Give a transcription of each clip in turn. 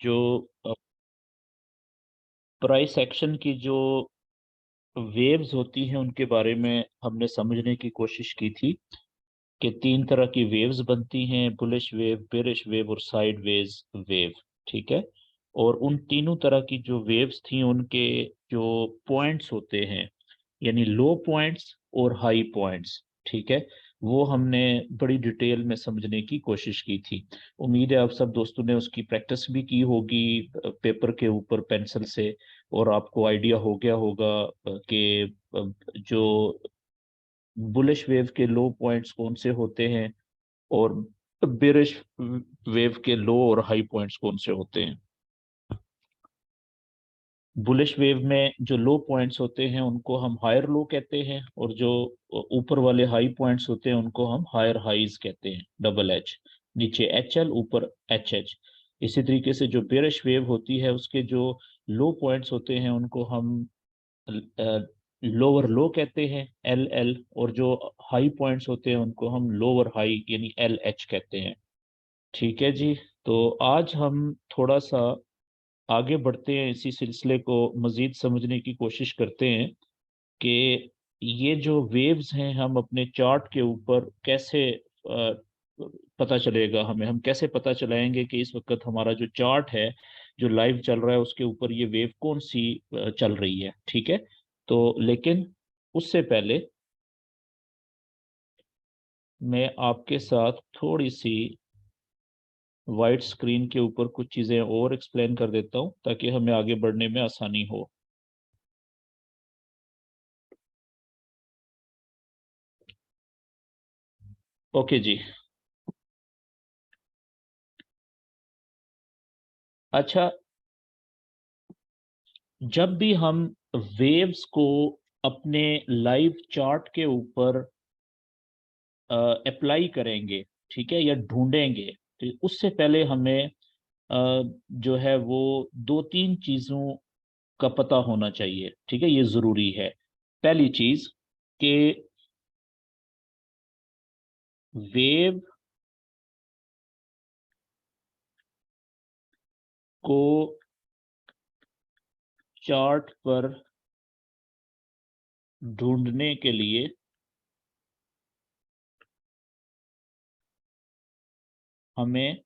जो price action की जो वेव्स होती हैं उनके बारे में हमने समझने की कोशिश की थी कि तीन तरह की वेव्स बनती हैं, बुलिश वेव, बेरिश वेव और साइडवेज वेव। ठीक है। और उन तीनों तरह की जो वेव्स थी उनके जो पॉइंट्स होते हैं, यानी लो पॉइंट्स और हाई पॉइंट्स, ठीक है, वो हमने बड़ी डिटेल में समझने की कोशिश की थी। उम्मीद है आप सब दोस्तों ने उसकी प्रैक्टिस भी की होगी पेपर के ऊपर पेंसिल से, और आपको आइडिया हो गया होगा कि जो बुलिश वेव के लो पॉइंट्स कौन से होते हैं और बेरिश वेव के लो और हाई पॉइंट्स कौन से होते हैं। बुलिश वेव में जो लो पॉइंट्स होते हैं उनको हम हायर लो कहते हैं, और जो ऊपर वाले हाई पॉइंट्स होते हैं उनको हम हायर हाइज कहते हैं, डबल एच, नीचे एच एल ऊपर एच एच। इसी तरीके से जो बेरिश वेव होती है उसके जो लो पॉइंट्स होते हैं उनको हम लोअर लो कहते हैं, एल एल, और जो हाई पॉइंट्स होते हैं उनको हम लोअर हाई यानी एल एच कहते हैं। ठीक है जी। तो आज हम थोड़ा सा आगे बढ़ते हैं, इसी सिलसिले को मजीद समझने की कोशिश करते हैं कि ये जो वेव्स हैं हम अपने चार्ट के ऊपर कैसे पता चलेगा हमें, हम कैसे पता चलाएंगे कि इस वक्त हमारा जो चार्ट है जो लाइव चल रहा है उसके ऊपर ये वेव कौन सी चल रही है। ठीक है। तो लेकिन उससे पहले मैं आपके साथ थोड़ी सी वाइट स्क्रीन के ऊपर कुछ चीज़ें और एक्सप्लेन कर देता हूँ ताकि हमें आगे बढ़ने में आसानी हो। ओके जी। अच्छा, जब भी हम वेव्स को अपने लाइव चार्ट के ऊपर अप्लाई करेंगे, ठीक है, या ढूंढेंगे, तो उससे पहले हमें जो है वो दो तीन चीज़ों का पता होना चाहिए। ठीक है, ये ज़रूरी है। पहली चीज़ कि वेव को चार्ट पर ढूंढने के लिए हमें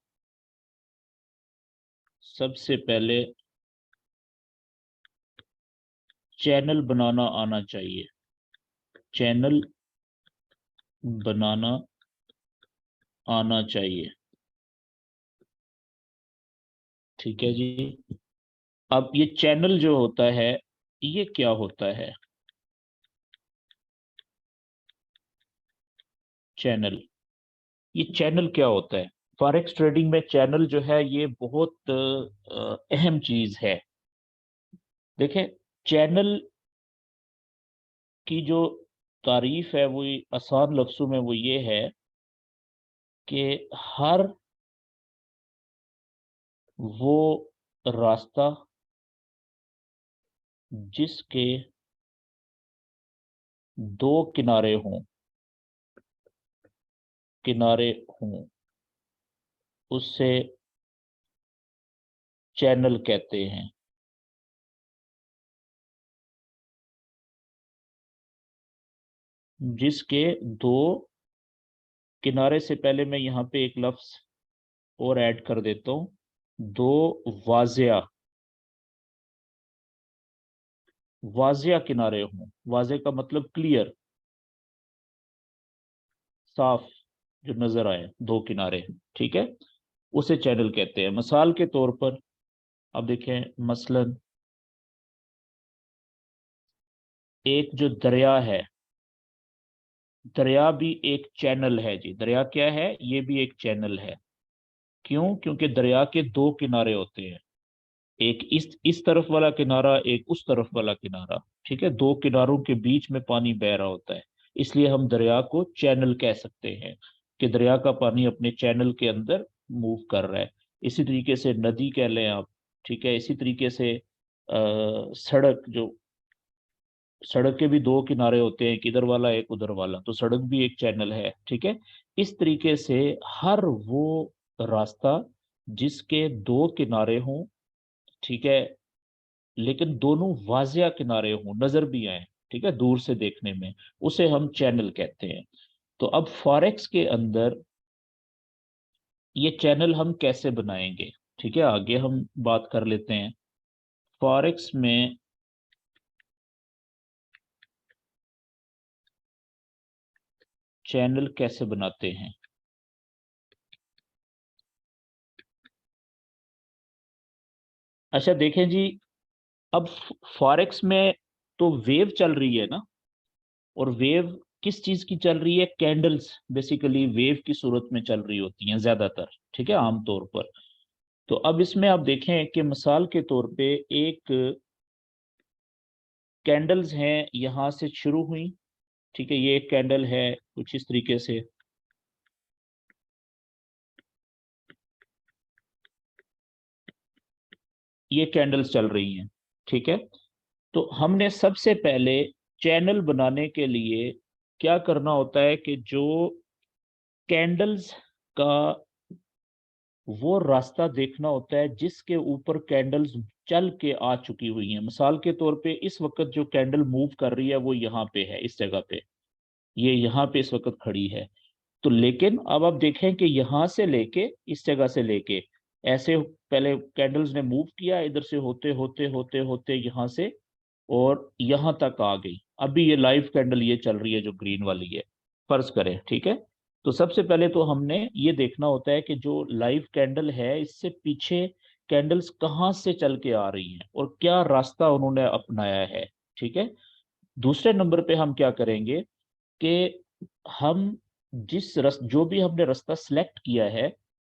सबसे पहले चैनल बनाना आना चाहिए। चैनल बनाना आना चाहिए। ठीक है जी। अब ये चैनल जो होता है ये क्या होता है? चैनल, ये चैनल क्या होता है? फॉरेक्स ट्रेडिंग में चैनल जो है ये बहुत अहम चीज है। देखें, चैनल की जो तारीफ है वो आसान लफ्जों में वो ये है कि हर वो रास्ता जिसके दो किनारे हों, किनारे हों, उससे चैनल कहते हैं। जिसके दो किनारे से पहले मैं यहाँ पे एक लफ्ज और ऐड कर देता हूँ, दो वाजिया, वाजिया किनारे हों। वाजे का मतलब क्लियर, साफ, जो नजर आए, दो किनारे। ठीक है, उसे चैनल कहते हैं। मिसाल के तौर पर अब देखें, मसलन एक जो दरिया है, दरिया भी एक चैनल है जी। दरिया क्या है? ये भी एक चैनल है। क्यों? क्योंकि दरिया के दो किनारे होते हैं, एक इस तरफ वाला किनारा, एक उस तरफ वाला किनारा। ठीक है, दो किनारों के बीच में पानी बह रहा होता है, इसलिए हम दरिया को चैनल कह सकते हैं कि दरिया का पानी अपने चैनल के अंदर मूव कर रहा है। इसी तरीके से नदी कह लें आप। ठीक है, इसी तरीके से सड़क, जो सड़क के भी दो किनारे होते हैं, एक इधर वाला एक उधर वाला, तो सड़क भी एक चैनल है। ठीक है, इस तरीके से हर वो रास्ता जिसके दो किनारे हों, ठीक है, लेकिन दोनों वाजिया किनारे हों, नजर भी आए, ठीक है, दूर से देखने में, उसे हम चैनल कहते हैं। तो अब फॉरेक्स के अंदर ये चैनल हम कैसे बनाएंगे, ठीक है, आगे हम बात कर लेते हैं। फॉरेक्स में चैनल कैसे बनाते हैं। अच्छा देखें जी, अब फॉरेक्स में तो वेव चल रही है ना, और वेव किस चीज की चल रही है, कैंडल्स बेसिकली वेव की सूरत में चल रही होती हैं ज्यादातर, ठीक है, आमतौर पर। तो अब इसमें आप देखें कि मिसाल के तौर पे एक कैंडल्स हैं, यहां से शुरू हुई, ठीक है, ये एक कैंडल है कुछ इस तरीके से, ये कैंडल्स चल रही हैं, ठीक है। तो हमने सबसे पहले चैनल बनाने के लिए क्या करना होता है कि जो कैंडल्स का वो रास्ता देखना होता है जिसके ऊपर कैंडल्स चल के आ चुकी हुई हैं। मिसाल के तौर पे इस वक्त जो कैंडल मूव कर रही है वो यहाँ पे है, इस जगह पे, ये यहाँ पे इस वक्त खड़ी है। तो लेकिन अब आप देखें कि यहाँ से लेके इस जगह से लेके ऐसे पहले कैंडल्स ने मूव किया, इधर से होते होते होते होते यहाँ से और यहाँ तक आ गई। अभी ये लाइव कैंडल ये चल रही है जो ग्रीन वाली है, फर्ज करें, ठीक है। तो सबसे पहले तो हमने ये देखना होता है कि जो लाइव कैंडल है इससे पीछे कैंडल्स कहाँ से चल के आ रही हैं और क्या रास्ता उन्होंने अपनाया है, ठीक है। दूसरे नंबर पे हम क्या करेंगे कि हम जो भी हमने रास्ता सेलेक्ट किया है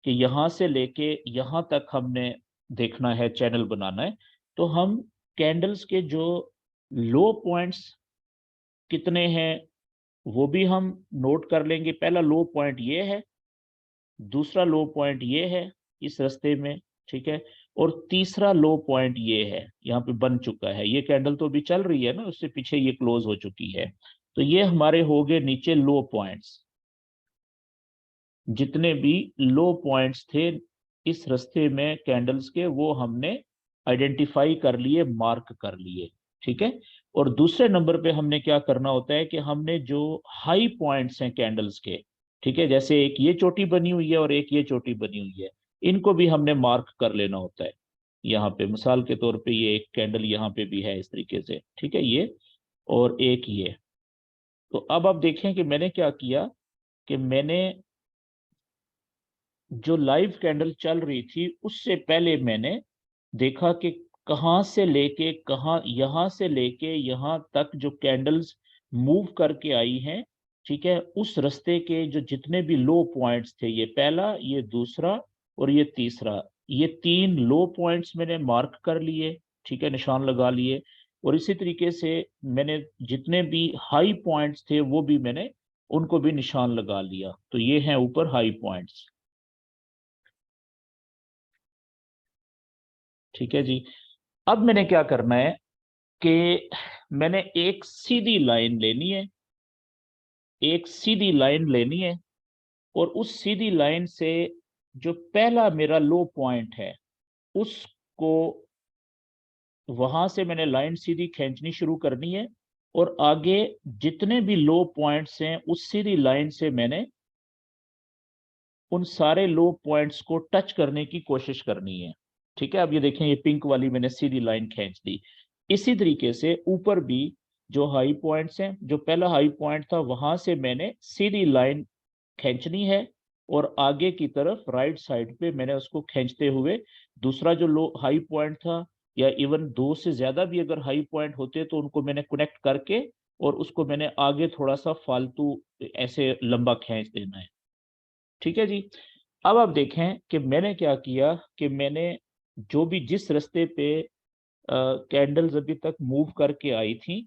कि यहाँ से लेके यहाँ तक हमने देखना है, चैनल बनाना है, तो हम कैंडल्स के जो लो पॉइंट्स कितने हैं वो भी हम नोट कर लेंगे। पहला लो पॉइंट ये है, दूसरा लो पॉइंट ये है इस रास्ते में, ठीक है, और तीसरा लो पॉइंट ये है, यहाँ पे बन चुका है, ये कैंडल तो अभी चल रही है ना, उससे पीछे ये क्लोज हो चुकी है। तो ये हमारे हो गए नीचे लो पॉइंट्स, जितने भी लो पॉइंट्स थे इस रास्ते में कैंडल्स के वो हमने आइडेंटिफाई कर लिए, मार्क कर लिए, ठीक है। और दूसरे नंबर पे हमने क्या करना होता है कि हमने जो हाई पॉइंट्स हैं कैंडल्स के, ठीक है, जैसे एक ये चोटी बनी हुई है और एक ये चोटी बनी हुई है, इनको भी हमने मार्क कर लेना होता है। यहाँ पे मिसाल के तौर पे ये एक कैंडल यहाँ पे भी है इस तरीके से, ठीक है, ये और एक ये। तो अब आप देखें कि मैंने क्या किया कि मैंने जो लाइव कैंडल चल रही थी उससे पहले मैंने देखा कि कहाँ से लेके कहाँ, यहाँ से लेके यहाँ तक जो कैंडल्स मूव करके आई हैं, ठीक है, उस रास्ते के जो जितने भी लो पॉइंट्स थे, ये पहला, ये दूसरा और ये तीसरा, ये तीन लो पॉइंट्स मैंने मार्क कर लिए, ठीक है, निशान लगा लिए। और इसी तरीके से मैंने जितने भी हाई पॉइंट्स थे वो भी मैंने उनको भी निशान लगा लिया। तो ये हैं ऊपर हाई पॉइंट्स, ठीक है जी। अब मैंने क्या करना है कि मैंने एक सीधी लाइन लेनी है, एक सीधी लाइन लेनी है, और उस सीधी लाइन से जो पहला मेरा लो पॉइंट है उसको, वहां से मैंने लाइन सीधी खींचनी शुरू करनी है, और आगे जितने भी लो पॉइंट्स हैं उस सीधी लाइन से मैंने उन सारे लो पॉइंट्स को टच करने की कोशिश करनी है, ठीक है। अब ये देखें, ये पिंक वाली मैंने सीधी लाइन खींच दी। इसी तरीके से ऊपर भी जो हाई पॉइंट्स हैं, जो पहला हाई पॉइंट था वहां से मैंने सीधी लाइन खींचनी है, और आगे की तरफ राइट साइड पे मैंने उसको खींचते हुए दूसरा जो लो हाई पॉइंट था, या इवन दो से ज्यादा भी अगर हाई पॉइंट होते तो उनको मैंने कनेक्ट करके और उसको मैंने आगे थोड़ा सा फालतू ऐसे लंबा खींच देना है, ठीक है जी। अब आप देखें कि मैंने क्या किया कि मैंने जो भी जिस रास्ते पे कैंडल्स अभी तक मूव करके आई थी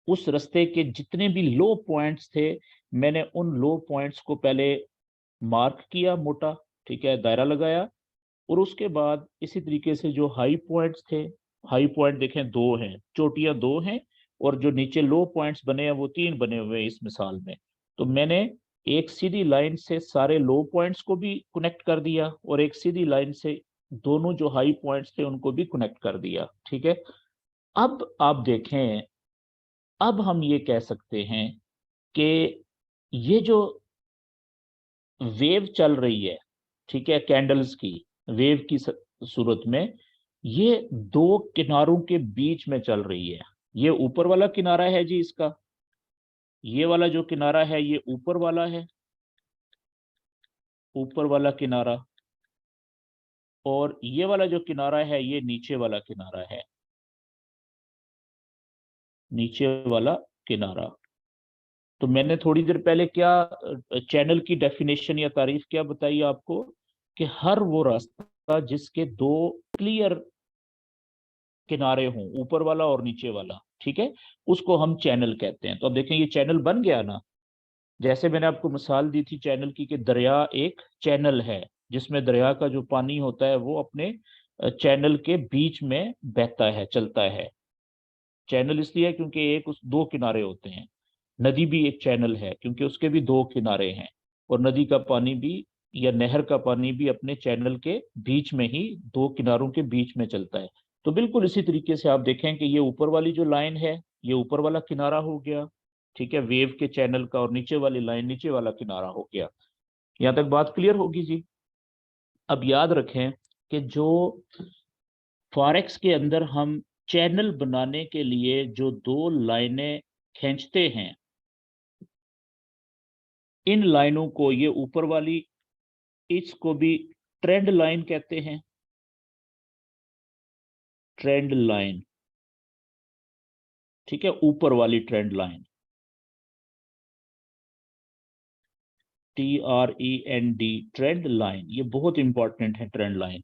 उस रास्ते के जितने भी लो पॉइंट्स थे मैंने उन लो पॉइंट्स को पहले मार्क किया मोटा, ठीक है, दायरा लगाया। और उसके बाद इसी तरीके से जो हाई पॉइंट्स थे, हाई पॉइंट देखें दो हैं, चोटियां दो हैं, और जो नीचे लो पॉइंट्स बने हैं वो तीन बने हुए हैं इस मिसाल में। तो मैंने एक सीधी लाइन से सारे लो पॉइंट्स को भी कनेक्ट कर दिया और एक सीधी लाइन से दोनों जो हाई पॉइंट्स थे उनको भी कनेक्ट कर दिया। ठीक है, अब आप देखें, अब हम ये कह सकते हैं कि ये जो वेव चल रही है, ठीक है, कैंडल्स की वेव की सूरत में, ये दो किनारों के बीच में चल रही है। ये ऊपर वाला किनारा है जी इसका, ये वाला जो किनारा है ये ऊपर वाला है, ऊपर वाला किनारा, और ये वाला जो किनारा है ये नीचे वाला किनारा है, नीचे वाला किनारा। तो मैंने थोड़ी देर पहले क्या चैनल की डेफिनेशन या तारीफ क्या बताई आपको, कि हर वो रास्ता जिसके दो क्लियर किनारे हों, ऊपर वाला और नीचे वाला, ठीक है, उसको हम चैनल कहते हैं। तो अब देखें ये चैनल बन गया ना। जैसे मैंने आपको मिसाल दी थी चैनल की कि दरिया एक चैनल है, जिसमें दरिया का जो पानी होता है वो अपने चैनल के बीच में बहता है, चलता है। चैनल इसलिए है क्योंकि एक उस दो किनारे होते हैं। नदी भी एक चैनल है क्योंकि उसके भी दो किनारे हैं, और नदी का पानी भी या नहर का पानी भी अपने चैनल के बीच में ही, दो किनारों के बीच में चलता है। तो बिल्कुल इसी तरीके से आप देखें कि ये ऊपर वाली जो लाइन है ये ऊपर वाला किनारा हो गया, ठीक है, वेव के चैनल का, और नीचे वाली लाइन नीचे वाला किनारा हो गया। यहाँ तक बात क्लियर होगी जी। अब याद रखें कि जो फॉरेक्स के अंदर हम चैनल बनाने के लिए जो दो लाइनें खींचते हैं, इन लाइनों को, ये ऊपर वाली, इसको भी ट्रेंड लाइन कहते हैं, ट्रेंड लाइन, ठीक है, ऊपर वाली trend line, TREND, trend line, ये बहुत इंपॉर्टेंट है ट्रेंड लाइन।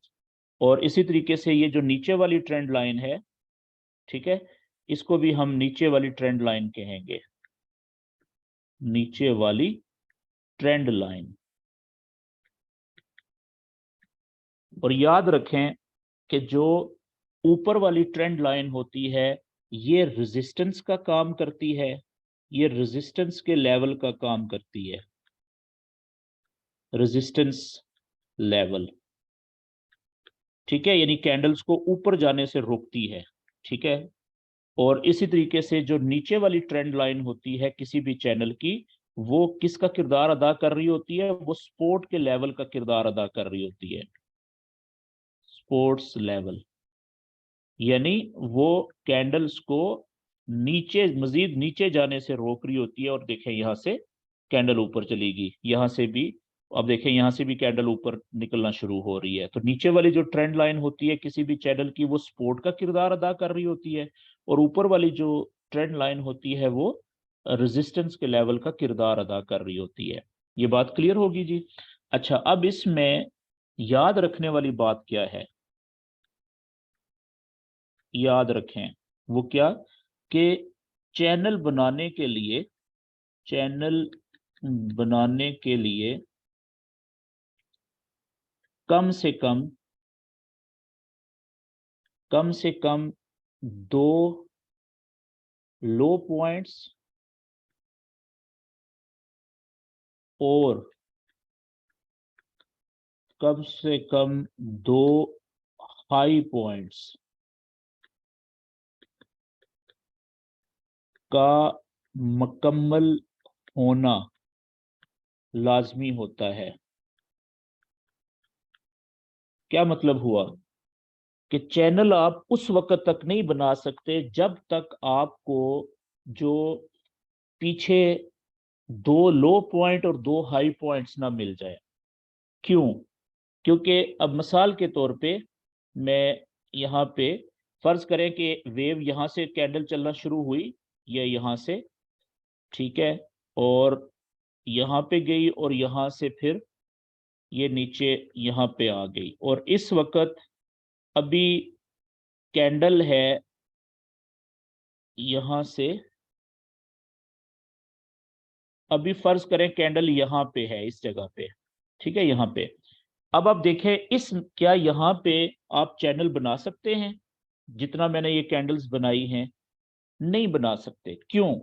और इसी तरीके से ये जो नीचे वाली ट्रेंड लाइन है, ठीक है, इसको भी हम नीचे वाली ट्रेंड लाइन कहेंगे, नीचे वाली ट्रेंड लाइन। और याद रखें कि जो ऊपर वाली ट्रेंड लाइन होती है ये रेजिस्टेंस का काम करती है, ये रेजिस्टेंस के लेवल का काम करती है, रेजिस्टेंस लेवल, ठीक है, यानी कैंडल्स को ऊपर जाने से रोकती है, ठीक है। और इसी तरीके से जो नीचे वाली ट्रेंड लाइन होती है किसी भी चैनल की, वो किसका किरदार अदा कर रही होती है, वो सपोर्ट के लेवल का किरदार अदा कर रही होती है, सपोर्ट्स लेवल, यानी वो कैंडल्स को नीचे, मजीद नीचे जाने से रोक रही होती है। और देखें यहाँ से कैंडल ऊपर चलेगी, यहाँ से भी, अब देखें यहाँ से भी कैंडल ऊपर निकलना शुरू हो रही है। तो नीचे वाली जो ट्रेंड लाइन होती है किसी भी चैनल की, वो सपोर्ट का किरदार अदा कर रही होती है, और ऊपर वाली जो ट्रेंड लाइन होती है वो रेजिस्टेंस के लेवल का किरदार अदा कर रही होती है। ये बात क्लियर होगी जी। अच्छा, अब इसमें याद रखने वाली बात क्या है, याद रखें वो क्या, कि चैनल बनाने के लिए, चैनल बनाने के लिए कम से कम, कम से कम दो लो पॉइंट्स और कम से कम दो हाई पॉइंट्स का मुकम्मल होना लाजमी होता है। क्या मतलब हुआ, कि चैनल आप उस वक्त तक नहीं बना सकते जब तक आपको जो पीछे दो लो पॉइंट और दो हाई पॉइंट्स ना मिल जाए। क्यों? क्योंकि अब मिसाल के तौर पे मैं यहाँ पे फर्ज करें कि वेव यहाँ से कैंडल चलना शुरू हुई, ये यहाँ से, ठीक है, और यहाँ पे गई, और यहाँ से फिर ये नीचे यहाँ पे आ गई, और इस वक्त अभी कैंडल है यहाँ से, अभी फर्ज करें कैंडल यहाँ पे है, इस जगह पे, ठीक है, यहाँ पे। अब आप देखें इस, क्या यहाँ पे आप चैनल बना सकते हैं जितना मैंने ये कैंडल्स बनाई हैं? नहीं बना सकते। क्यों?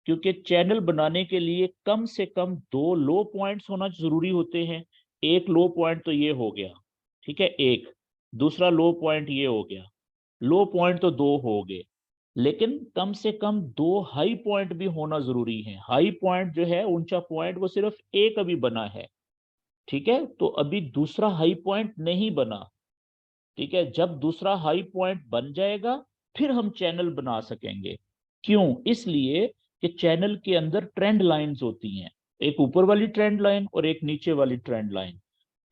क्योंकि चैनल बनाने के लिए कम से कम दो लो पॉइंट्स होना जरूरी होते हैं। एक लो पॉइंट तो ये हो गया, ठीक है, एक दूसरा लो पॉइंट ये हो गया, लो पॉइंट तो दो हो गए, लेकिन कम से कम दो हाई पॉइंट भी होना जरूरी है। हाई पॉइंट जो है, ऊंचा पॉइंट, वो सिर्फ एक अभी बना है, ठीक है, तो अभी दूसरा हाई पॉइंट नहीं बना। ठीक है, जब दूसरा हाई पॉइंट बन जाएगा फिर हम चैनल बना सकेंगे। क्यों? इसलिए कि चैनल के अंदर ट्रेंड लाइंस होती हैं, एक ऊपर वाली ट्रेंड लाइन और एक नीचे वाली ट्रेंड लाइन।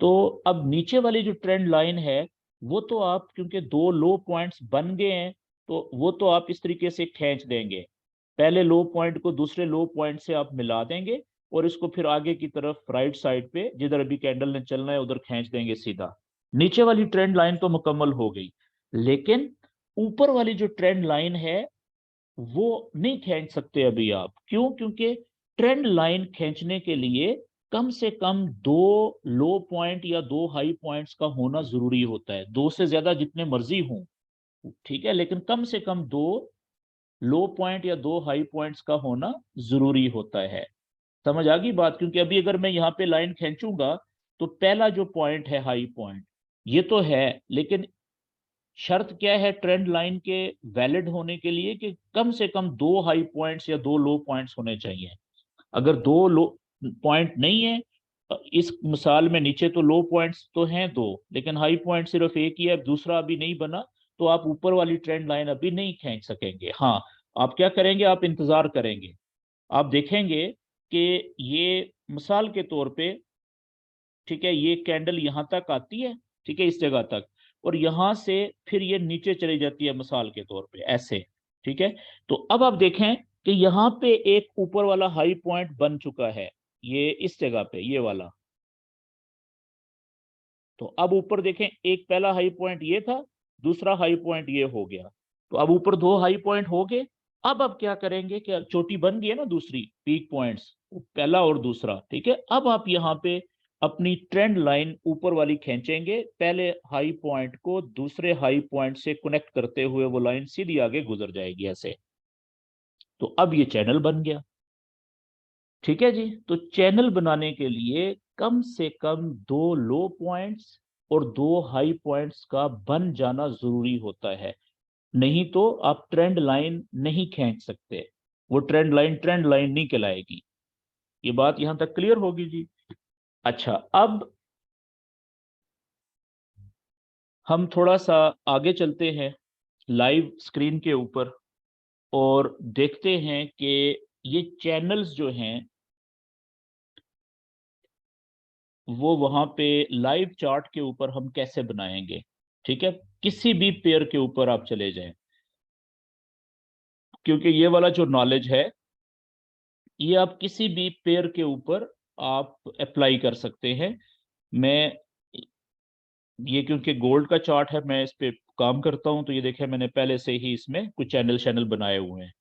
तो अब नीचे वाली जो ट्रेंड लाइन है, वो तो आप, क्योंकि दो लो पॉइंट्स बन गए हैं, तो वो तो आप इस तरीके से खींच देंगे, पहले लो पॉइंट को दूसरे लो पॉइंट से आप मिला देंगे और इसको फिर आगे की तरफ राइट साइड पे जिधर अभी कैंडल ने चलना है उधर खींच देंगे सीधा। नीचे वाली ट्रेंड लाइन तो मुकम्मल हो गई, लेकिन ऊपर वाली जो ट्रेंड लाइन है वो नहीं खींच सकते अभी आप। क्यों? क्योंकि ट्रेंड लाइन खींचने के लिए कम से कम दो लो पॉइंट या दो हाई पॉइंट्स का होना जरूरी होता है, दो से ज्यादा जितने मर्जी हों, ठीक है, लेकिन कम से कम दो लो पॉइंट या दो हाई पॉइंट्स का होना जरूरी होता है। समझ आ गई बात? क्योंकि अभी अगर मैं यहाँ पे लाइन खींचूंगा तो पहला जो पॉइंट है हाई पॉइंट, ये तो है, लेकिन शर्त क्या है ट्रेंड लाइन के वैलिड होने के लिए कि कम से कम दो हाई पॉइंट्स या दो लो पॉइंट्स होने चाहिए। अगर दो लो पॉइंट नहीं है, इस मिसाल में नीचे तो लो पॉइंट्स तो हैं दो, लेकिन हाई पॉइंट सिर्फ एक ही है, दूसरा अभी नहीं बना, तो आप ऊपर वाली ट्रेंड लाइन अभी नहीं खींच सकेंगे। हाँ, आप क्या करेंगे, आप इंतजार करेंगे, आप देखेंगे कि ये मिसाल के तौर पे, ठीक है, ये कैंडल यहां तक आती है, ठीक है, इस जगह तक, और यहां से फिर ये नीचे चली जाती है मिसाल के तौर पे ऐसे, ठीक है। तो अब आप देखें कि यहाँ पे एक ऊपर वाला हाई पॉइंट बन चुका है, ये इस जगह पे ये वाला। तो अब ऊपर देखें, एक पहला हाई पॉइंट ये था, दूसरा हाई पॉइंट ये हो गया, तो अब ऊपर दो हाई पॉइंट हो गए। अब क्या करेंगे कि चोटी बन गई है ना, दूसरी पीक पॉइंट्स, पहला और दूसरा, ठीक है। अब आप यहाँ पे अपनी ट्रेंड लाइन ऊपर वाली खींचेंगे, पहले हाई पॉइंट को दूसरे हाई पॉइंट से कनेक्ट करते हुए वो लाइन सीधी आगे गुजर जाएगी ऐसे। तो अब ये चैनल बन गया, ठीक है जी। तो चैनल बनाने के लिए कम से कम दो लो पॉइंट्स और दो हाई पॉइंट्स का बन जाना जरूरी होता है, नहीं तो आप ट्रेंड लाइन नहीं खींच सकते, वो ट्रेंड लाइन नहीं कहलाएगी। ये बात यहां तक क्लियर होगी जी। अच्छा, अब हम थोड़ा सा आगे चलते हैं लाइव स्क्रीन के ऊपर और देखते हैं कि ये चैनल्स जो हैं वो वहां पे लाइव चार्ट के ऊपर हम कैसे बनाएंगे। ठीक है, किसी भी पेयर के ऊपर आप चले जाएं, क्योंकि ये वाला जो नॉलेज है ये आप किसी भी पेयर के ऊपर आप अप्लाई कर सकते हैं। मैं ये, क्योंकि गोल्ड का चार्ट है, मैं इस पे काम करता हूं, तो ये देखें मैंने पहले से ही इसमें कुछ चैनल चैनल बनाए हुए हैं।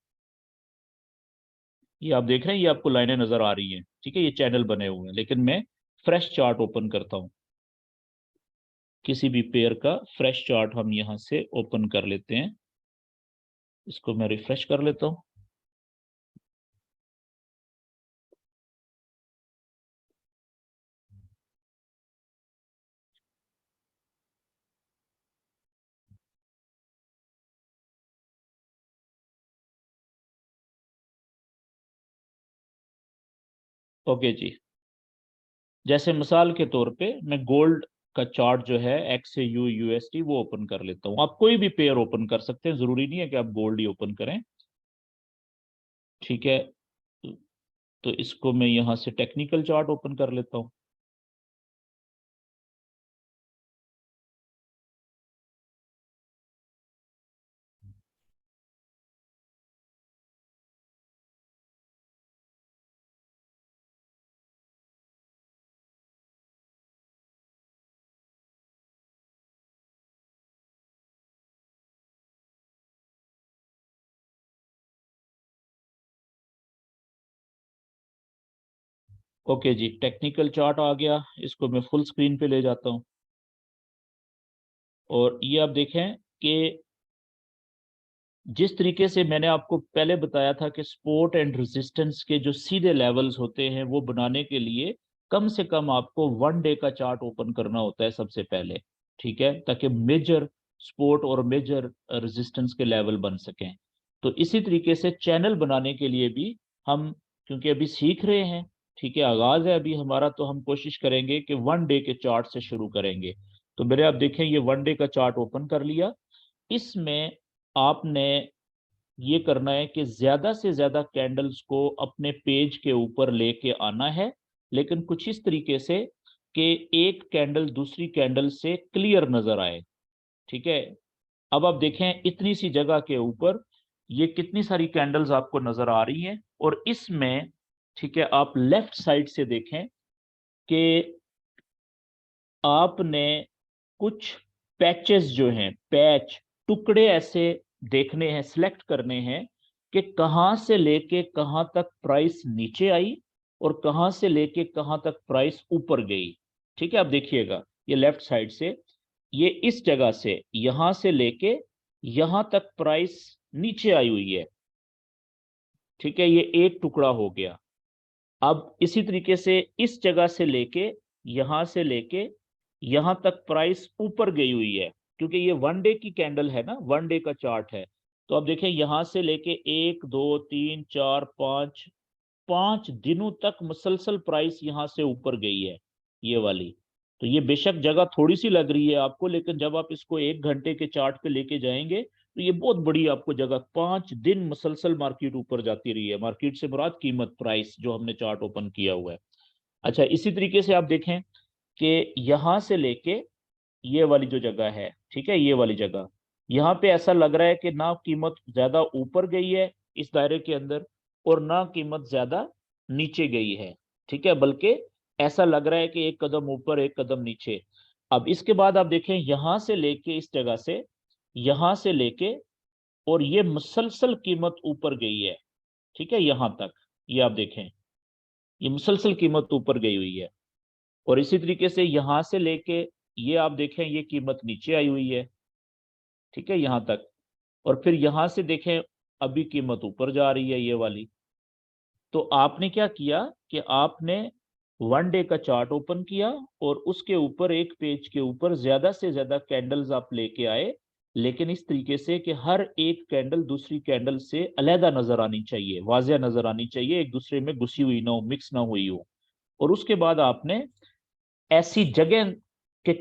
ये आप देख रहे हैं, ये आपको लाइनें नजर आ रही हैं, ठीक है, ये चैनल बने हुए हैं, लेकिन मैं फ्रेश चार्ट ओपन करता हूं, किसी भी पेयर का फ्रेश चार्ट हम यहां से ओपन कर लेते हैं। इसको मैं रिफ्रेश कर लेता हूं। ओके जी, जैसे मिसाल के तौर पे मैं गोल्ड का चार्ट जो है एक्स यू यूएसटी वो ओपन कर लेता हूँ। आप कोई भी पेयर ओपन कर सकते हैं, जरूरी नहीं है कि आप गोल्ड ही ओपन करें, ठीक है। तो इसको मैं यहाँ से टेक्निकल चार्ट ओपन कर लेता हूँ। ओके जी, टेक्निकल चार्ट आ गया, इसको मैं फुल स्क्रीन पे ले जाता हूँ। और ये आप देखें कि जिस तरीके से मैंने आपको पहले बताया था कि सपोर्ट एंड रेजिस्टेंस के जो सीधे लेवल्स होते हैं वो बनाने के लिए कम से कम आपको 1 डे का चार्ट ओपन करना होता है सबसे पहले, ठीक है, ताकि मेजर सपोर्ट और मेजर रेजिस्टेंस के लेवल बन सकें। तो इसी तरीके से चैनल बनाने के लिए भी हम, क्योंकि अभी सीख रहे हैं, ठीक है, आगाज है अभी हमारा, तो हम कोशिश करेंगे कि 1 डे के चार्ट से शुरू करेंगे। तो मेरे आप देखें, ये 1 डे का चार्ट ओपन कर लिया। इसमें आपने ये करना है कि ज्यादा से ज्यादा कैंडल्स को अपने पेज के ऊपर लेके आना है, लेकिन कुछ इस तरीके से कि एक कैंडल दूसरी कैंडल से क्लियर नजर आए, ठीक है। अब आप देखें इतनी सी जगह के ऊपर ये कितनी सारी कैंडल्स आपको नजर आ रही हैं, और इसमें, ठीक है, आप लेफ्ट साइड से देखें कि आपने कुछ पैचेस जो हैं, पैच टुकड़े ऐसे देखने हैं, सिलेक्ट करने हैं कि कहां से लेके कहां तक प्राइस नीचे आई और कहां से लेके कहां तक प्राइस ऊपर गई। ठीक है, अब देखिएगा ये लेफ्ट साइड से, ये इस जगह से यहां से लेके यहां तक प्राइस नीचे आई हुई है, ठीक है, ये एक टुकड़ा हो गया। अब इसी तरीके से इस जगह से लेके यहां तक प्राइस ऊपर गई हुई है, क्योंकि ये 1 डे की कैंडल है ना, 1 डे का चार्ट है। तो अब देखें यहां से लेके 1 2 3 4 5 5 दिनों तक मुसलसल प्राइस यहां से ऊपर गई है, ये वाली। तो ये बेशक जगह थोड़ी सी लग रही है आपको, लेकिन जब आप इसको 1 घंटे के चार्ट पे लेके जाएंगे तो ये बहुत बड़ी आपको जगह, 5 दिन मुसलसल मार्केट ऊपर जाती रही है। मार्केट से मुराद कीमत, प्राइस जो हमने चार्ट ओपन किया हुआ है। अच्छा, इसी तरीके से आप देखें कि यहां से लेके ये वाली जो जगह है, ठीक है, ये वाली जगह, यहाँ पे ऐसा लग रहा है कि ना कीमत ज्यादा ऊपर गई है इस दायरे के अंदर और ना कीमत ज्यादा नीचे गई है, ठीक है, बल्कि ऐसा लग रहा है कि एक कदम ऊपर एक कदम नीचे। अब इसके बाद आप देखें यहां से लेके इस जगह से, यहां से लेके, और ये मुसलसल कीमत ऊपर गई है, ठीक है, यहां तक, ये आप देखें ये मुसलसल कीमत ऊपर गई हुई है। और इसी तरीके से यहां से लेके ये आप देखें ये कीमत नीचे आई हुई है, ठीक है, यहां तक। और फिर यहां से देखें अभी कीमत ऊपर जा रही है, ये वाली। तो आपने क्या किया कि आपने 1 डे का चार्ट ओपन किया और उसके ऊपर एक पेज के ऊपर ज्यादा से ज्यादा कैंडल्स आप लेके आए, लेकिन इस तरीके से कि हर एक कैंडल दूसरी कैंडल से अलहदा नजर आनी चाहिए, वाजिया नजर आनी चाहिए, एक दूसरे में घुसी हुई ना हो, मिक्स ना हुई हो। और उसके बाद आपने ऐसी जगह के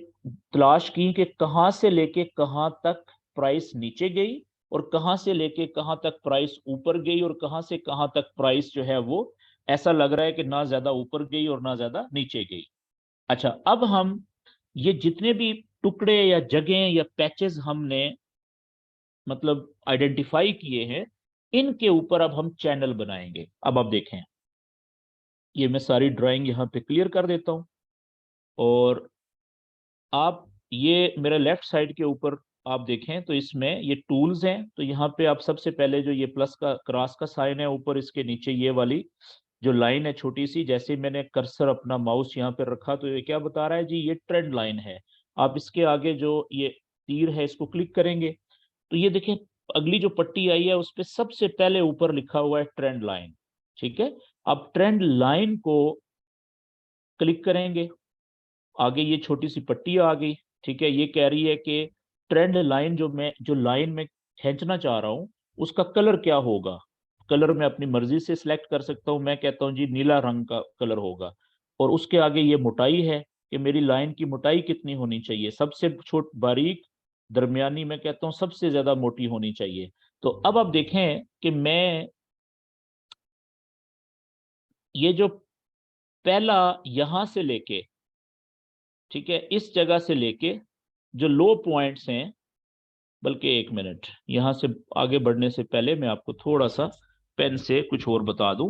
तलाश की कि कहां से लेके कहां तक प्राइस नीचे गई और कहां से लेके कहां तक प्राइस ऊपर गई और कहां से कहां तक प्राइस जो है वो ऐसा लग रहा है कि ना ज्यादा ऊपर गई और ना ज्यादा नीचे गई। अच्छा, अब हम ये जितने भी टुकड़े या जगह या पैचेस हमने मतलब आइडेंटिफाई किए हैं, इनके ऊपर अब हम चैनल बनाएंगे। अब आप देखें, ये मैं सारी ड्राइंग यहाँ पे क्लियर कर देता हूँ। और आप ये मेरे लेफ्ट साइड के ऊपर आप देखें तो इसमें ये टूल्स हैं। तो यहाँ पे आप सबसे पहले जो ये प्लस का क्रॉस का साइन है ऊपर, इसके नीचे ये वाली जो लाइन है छोटी सी, जैसे ही मैंने कर्सर अपना माउस यहाँ पे रखा तो ये क्या बता रहा है जी, ये ट्रेंड लाइन है। आप इसके आगे जो ये तीर है इसको क्लिक करेंगे तो ये देखें अगली जो पट्टी आई है उस पर सबसे पहले ऊपर लिखा हुआ है ट्रेंड लाइन, ठीक है। अब ट्रेंड लाइन को क्लिक करेंगे, आगे ये छोटी सी पट्टी आ गई, ठीक है। ये कह रही है कि ट्रेंड लाइन जो लाइन में खींचना चाह रहा हूं उसका कलर क्या होगा। कलर मैं अपनी मर्जी से सिलेक्ट कर सकता हूं, मैं कहता हूं जी नीला रंग का कलर होगा। और उसके आगे ये मोटाई है कि मेरी लाइन की मोटाई कितनी होनी चाहिए, सबसे छोट बारीक, दरमियानी, मैं कहता हूं सबसे ज्यादा मोटी होनी चाहिए। तो अब आप देखें कि मैं ये जो पहला यहां से लेके, ठीक है, इस जगह से लेके जो लो पॉइंट्स हैं, बल्कि 1 मिनट यहां से आगे बढ़ने से पहले मैं आपको थोड़ा सा पेन से कुछ और बता दूं।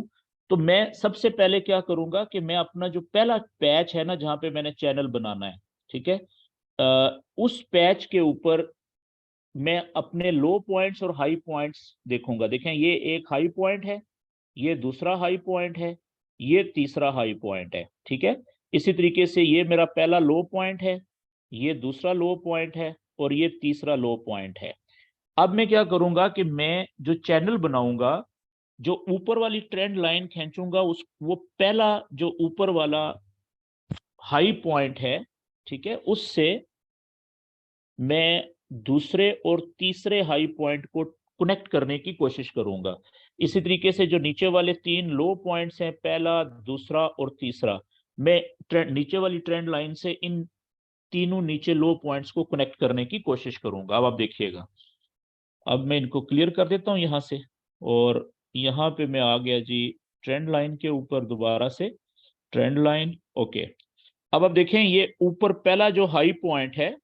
तो मैं सबसे पहले क्या करूंगा कि मैं अपना जो पहला पैच है ना जहां पे मैंने चैनल बनाना है, ठीक है, उस पैच के ऊपर मैं अपने लो पॉइंट्स और हाई पॉइंट्स देखूंगा। देखें ये एक हाई पॉइंट है, ये दूसरा हाई पॉइंट है, ये तीसरा हाई पॉइंट है, ठीक है। इसी तरीके से ये मेरा पहला लो पॉइंट है, ये दूसरा लो पॉइंट है और ये तीसरा लो पॉइंट है। अब मैं क्या करूंगा कि मैं जो चैनल बनाऊंगा, जो ऊपर वाली ट्रेंड लाइन खींचूंगा, उस वो पहला जो ऊपर वाला हाई पॉइंट है, ठीक है, उससे मैं दूसरे और तीसरे हाई पॉइंट को कनेक्ट करने की कोशिश करूंगा। इसी तरीके से जो नीचे वाले तीन लो पॉइंट्स हैं, पहला, दूसरा और तीसरा, मैं नीचे वाली ट्रेंड लाइन से इन तीनों नीचे लो पॉइंट्स को कनेक्ट करने की कोशिश करूंगा। अब आप देखिएगा, अब मैं इनको क्लियर कर देता हूं यहां से, और यहां पे मैं आ गया जी ट्रेंड लाइन के ऊपर, दोबारा से ट्रेंड लाइन, ओके। अब आप देखें, ये ऊपर पहला जो हाई पॉइंट है,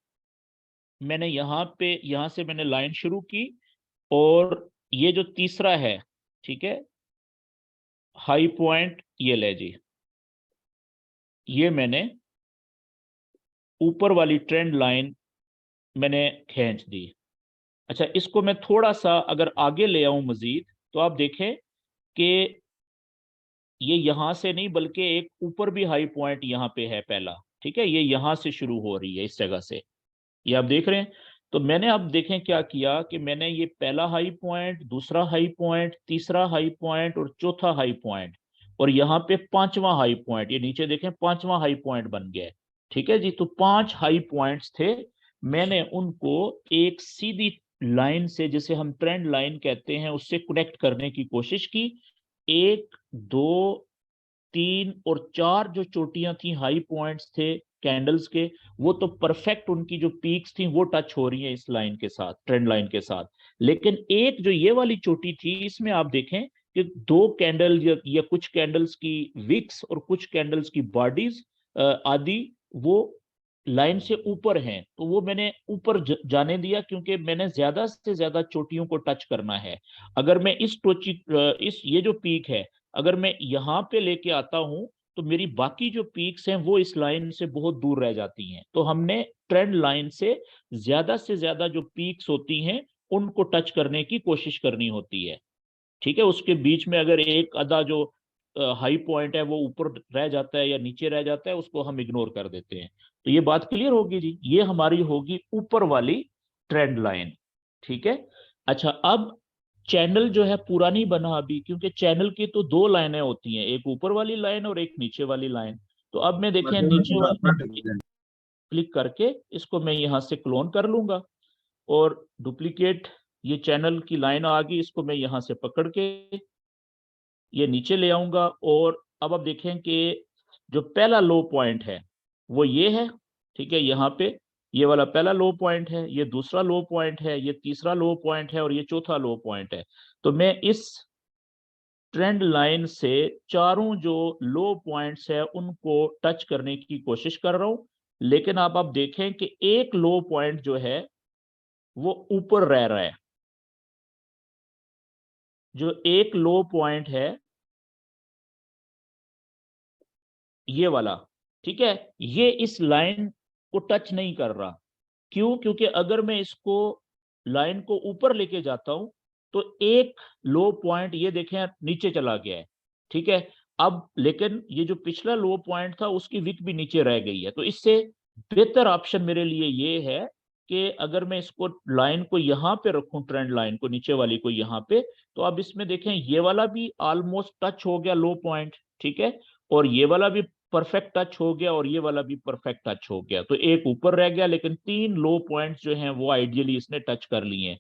मैंने यहां से मैंने लाइन शुरू की, और ये जो तीसरा है, ठीक है, हाई पॉइंट ये ले जी, ये मैंने ऊपर वाली ट्रेंड लाइन मैंने खींच दी। अच्छा, इसको मैं थोड़ा सा अगर आगे ले आऊं मजीद, तो आप देखें कि ये यहां से नहीं, बल्कि एक ऊपर भी हाई पॉइंट यहां पे है पहला, ठीक है, ये यहां से शुरू हो रही है, इस जगह से, ये आप देख रहे हैं। तो मैंने, अब देखें क्या किया कि मैंने ये पहला हाई पॉइंट, दूसरा हाई पॉइंट, तीसरा हाई पॉइंट और चौथा हाई पॉइंट, और यहाँ पे पांचवा हाई पॉइंट, ये नीचे देखें पांचवा हाई पॉइंट बन गया है। ठीक है जी, तो 5 हाई पॉइंट्स थे, मैंने उनको एक सीधी लाइन से, जिसे हम ट्रेंड लाइन कहते हैं, उससे कनेक्ट करने की कोशिश की। 1, 2, 3 और 4 जो चोटियां थी, हाई पॉइंट्स थे कैंडल्स के, वो तो परफेक्ट, उनकी जो पीक्स थी वो टच हो रही है इस लाइन के साथ, ट्रेंड लाइन के साथ। लेकिन एक जो ये वाली चोटी थी, इसमें आप देखें कि दो कैंडल या कुछ कैंडल्स की विक्स और कुछ कैंडल्स की बॉडीज आदि, वो लाइन से ऊपर हैं, तो वो मैंने ऊपर जाने दिया, क्योंकि मैंने ज्यादा से ज्यादा चोटियों को टच करना है। अगर मैं इस ये जो पीक है, अगर मैं यहाँ पे लेके आता हूं, तो मेरी बाकी जो पीक्स हैं वो इस लाइन से बहुत दूर रह जाती हैं। तो हमने ट्रेंड लाइन से ज्यादा जो पीक्स होती हैं उनको टच करने की कोशिश करनी होती है। ठीक है, उसके बीच में अगर एक आधा जो हाई पॉइंट है वो ऊपर रह जाता है या नीचे रह जाता है, उसको हम इग्नोर कर देते हैं। तो ये बात क्लियर होगी जी, ये हमारी होगी ऊपर वाली ट्रेंड लाइन। ठीक है। अच्छा, अब चैनल जो है पूरा नहीं बना अभी, क्योंकि चैनल की तो दो लाइनें होती हैं, एक ऊपर वाली लाइन और एक नीचे वाली लाइन। तो अब मैं देखें नीचे वाली क्लिक करके इसको मैं यहां से क्लोन कर लूंगा, और डुप्लीकेट ये चैनल की लाइन आ गई, इसको मैं यहां से पकड़ के ये नीचे ले आऊंगा। और अब आप देखें कि जो पहला लो पॉइंट है वो ये है, ठीक है, यहाँ पे ये वाला पहला लो पॉइंट है, ये दूसरा लो पॉइंट है, ये तीसरा लो पॉइंट है और ये चौथा लो पॉइंट है। तो मैं इस ट्रेंड लाइन से चारों जो लो पॉइंट्स है उनको टच करने की कोशिश कर रहा हूं, लेकिन अब आप देखें कि एक लो पॉइंट जो है वो ऊपर रह रहा है। जो एक लो पॉइंट है ये वाला, ठीक है, ये इस लाइन को टच नहीं कर रहा। क्यों? क्योंकि अगर मैं इसको लाइन को ऊपर लेके जाता हूं, तो एक लो पॉइंट ये देखें नीचे चला गया है। ठीक है, अब लेकिन ये जो पिछला लो पॉइंट था उसकी विक भी नीचे रह गई है। तो इससे बेहतर ऑप्शन मेरे लिए ये है कि अगर मैं इसको लाइन को यहाँ पे रखूं, ट्रेंड लाइन को नीचे वाली को यहाँ पे, तो अब इसमें देखें ये वाला भी ऑलमोस्ट टच हो गया लो पॉइंट, ठीक है, और ये वाला भी परफेक्ट टच हो गया और ये वाला भी परफेक्ट टच हो गया। तो एक ऊपर रह गया, लेकिन 3 लो पॉइंट्स जो हैं वो आइडियली इसने टच कर लिए हैं।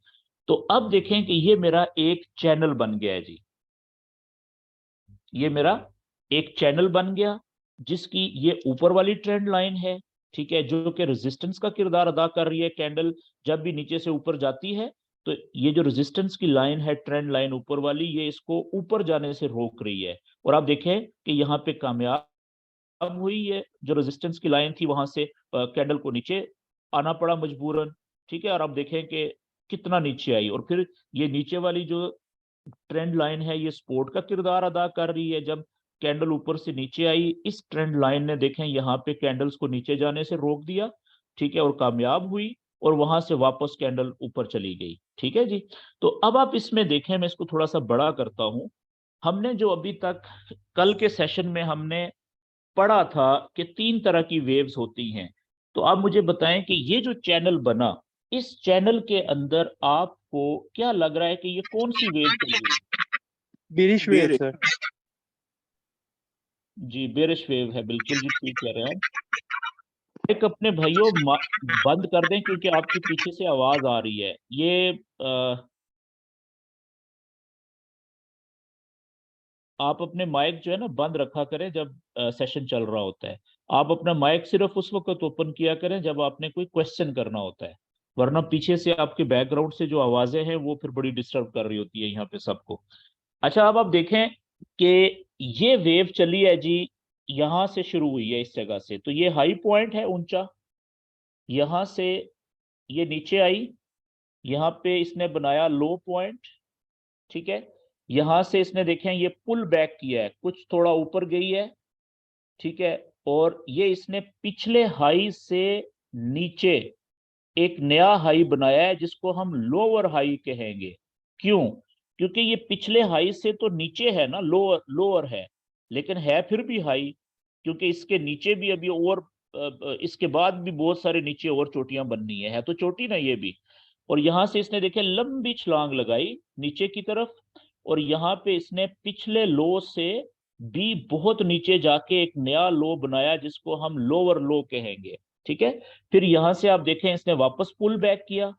तो अब देखें कि ये मेरा एक चैनल बन गया है जी, ये मेरा एक चैनल बन गया, जिसकी ये ऊपर वाली ट्रेंड लाइन है, ठीक है, जो कि रेजिस्टेंस का किरदार अदा कर रही है। कैंडल जब भी नीचे से ऊपर जाती है, तो ये जो रेजिस्टेंस की लाइन है, ट्रेंड लाइन ऊपर वाली, ये इसको ऊपर जाने से रोक रही है। और आप देखें कि यहाँ पे कामयाब अब हुई है, जो रेजिस्टेंस की लाइन थी वहां से कैंडल को नीचे आना पड़ा मजबूरन। ठीक है, और अब देखें कि कितना नीचे आई, और फिर ये नीचे वाली जो ट्रेंड लाइन है ये सपोर्ट का किरदार अदा कर रही है। जब कैंडल ऊपर से नीचे आई, इस ट्रेंड लाइन ने देखें यहाँ पे कैंडल्स को नीचे जाने से रोक दिया, ठीक है, और कामयाब हुई, और वहां से वापस कैंडल ऊपर चली गई। ठीक है जी। तो अब आप इसमें देखें, मैं इसको थोड़ा सा बड़ा करता हूं। हमने जो अभी तक कल के सेशन में हमने पढ़ा था कि 3 तरह की वेव्स होती हैं, तो आप मुझे बताएं कि ये जो चैनल बना, इस चैनल के अंदर आपको क्या लग रहा है कि ये कौन सी वेव चल रही है? Bearish wave sir. जी बेरिश वेव है, बिल्कुल जी ठीक कह रहे हैं आप। एक अपने भाइयों बंद कर दें क्योंकि आपके पीछे से आवाज आ रही है। ये आप अपने माइक जो है ना बंद रखा करें जब सेशन चल रहा होता है। आप अपना माइक सिर्फ उस वक्त ओपन किया करें जब आपने कोई क्वेश्चन करना होता है, वरना पीछे से आपके बैकग्राउंड से जो आवाजें हैं वो फिर बड़ी डिस्टर्ब कर रही होती है यहाँ पे सबको। अच्छा, अब आप देखें कि ये वेव चली है जी, यहां से शुरू हुई है इस जगह से, तो ये हाई पॉइंट है ऊंचा, यहां से ये नीचे आई, यहाँ पे इसने बनाया लो पॉइंट, ठीक है। यहां से इसने देखें ये पुल बैक किया है, कुछ थोड़ा ऊपर गई है, ठीक है। और ये इसने पिछले हाई से नीचे एक नया हाई बनाया है जिसको हम लोअर हाई कहेंगे। क्यों? क्योंकि ये पिछले हाई से तो नीचे है ना, लोअर लोअर है, लेकिन है फिर भी हाई, क्योंकि इसके नीचे भी अभी और इसके बाद भी बहुत सारे नीचे और चोटियां बननी है तो चोटी ना ये भी। और यहां से इसने देखे लंबी छलांग लगाई नीचे की तरफ, और यहाँ पे इसने पिछले लो से भी बहुत नीचे जाके एक नया लो बनाया जिसको हम लोअर लो कहेंगे, ठीक है। फिर यहां से आप देखें इसने वापस पुल बैक किया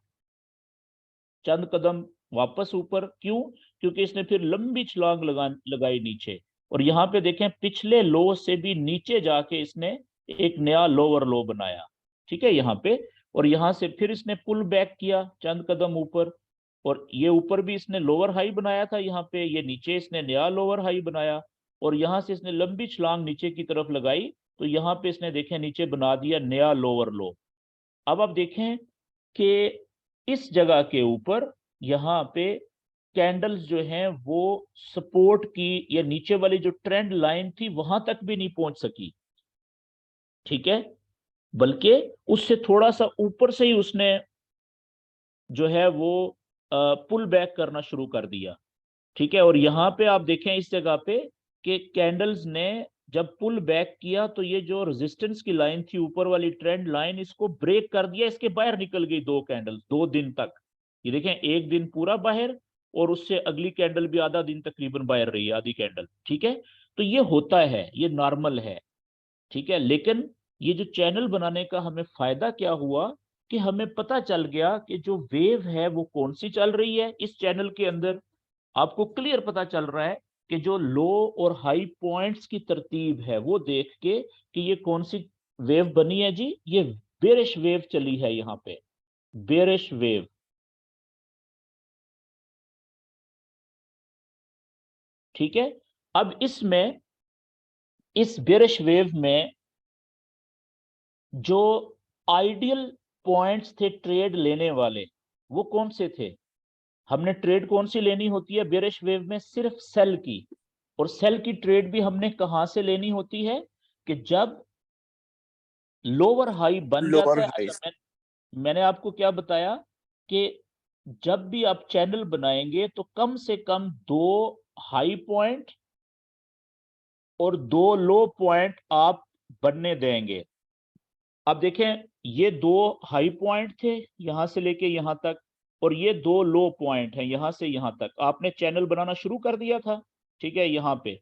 चंद कदम वापस ऊपर। क्यों? क्योंकि इसने फिर लंबी छलांग लगाई नीचे, और यहाँ पे देखें पिछले लो से भी नीचे जाके इसने एक नया लोअर लो बनाया, ठीक है यहाँ पे। और यहाँ से फिर इसने पुल बैक किया चंद कदम ऊपर, और ये ऊपर भी इसने लोअर हाई बनाया था यहाँ पे, ये नीचे इसने नया लोअर हाई बनाया, और यहाँ से इसने लंबी छलांग नीचे की तरफ लगाई, तो यहाँ पे इसने देखें नीचे बना दिया नया लोअर लो। अब आप देखें कि इस जगह के ऊपर यहाँ पे कैंडल्स जो हैं वो सपोर्ट की या नीचे वाली जो ट्रेंड लाइन थी वहां तक भी नहीं पहुंच सकी, ठीक है, बल्कि उससे थोड़ा सा ऊपर से ही उसने जो है वो पुल बैक करना शुरू कर दिया, ठीक है। और यहाँ पे आप देखें इस जगह पे कि कैंडल्स ने जब पुल बैक किया तो ये जो रेजिस्टेंस की लाइन थी ऊपर वाली ट्रेंड लाइन, इसको ब्रेक कर दिया, इसके बाहर निकल गई दो कैंडल्स 2 दिन तक। ये देखें एक दिन पूरा बाहर, और उससे अगली कैंडल भी आधा दिन तकरीबन बाहर रही है, आधी कैंडल, ठीक है। तो ये होता है, ये नॉर्मल है, ठीक है। लेकिन ये जो चैनल बनाने का हमें फायदा क्या हुआ कि हमें पता चल गया कि जो वेव है वो कौन सी चल रही है इस चैनल के अंदर। आपको क्लियर पता चल रहा है कि जो लो और हाई पॉइंट्स की तरतीब है वो देख के कि ये कौन सी वेव बनी है जी, ये बेरिश वेव चली है यहाँ पे, बेरिश वेव, ठीक है। अब इसमें इस बेरिश वेव में जो आइडियल पॉइंट्स थे ट्रेड लेने वाले वो कौन से थे? हमने ट्रेड कौन सी लेनी होती है बेरिश वेव में? सिर्फ सेल की। और सेल की ट्रेड भी हमने कहां से लेनी होती है कि जब लोअर हाई बन लोअर जाता है। हाई। अच्छा, मैंने आपको क्या बताया कि जब भी आप चैनल बनाएंगे तो कम से कम 2 हाई पॉइंट और 2 लो पॉइंट आप बनने देंगे। अब देखें ये 2 हाई पॉइंट थे यहां से लेके यहां तक, और ये 2 लो पॉइंट हैं यहां से यहां तक। आपने चैनल बनाना शुरू कर दिया था, ठीक है, यहाँ पे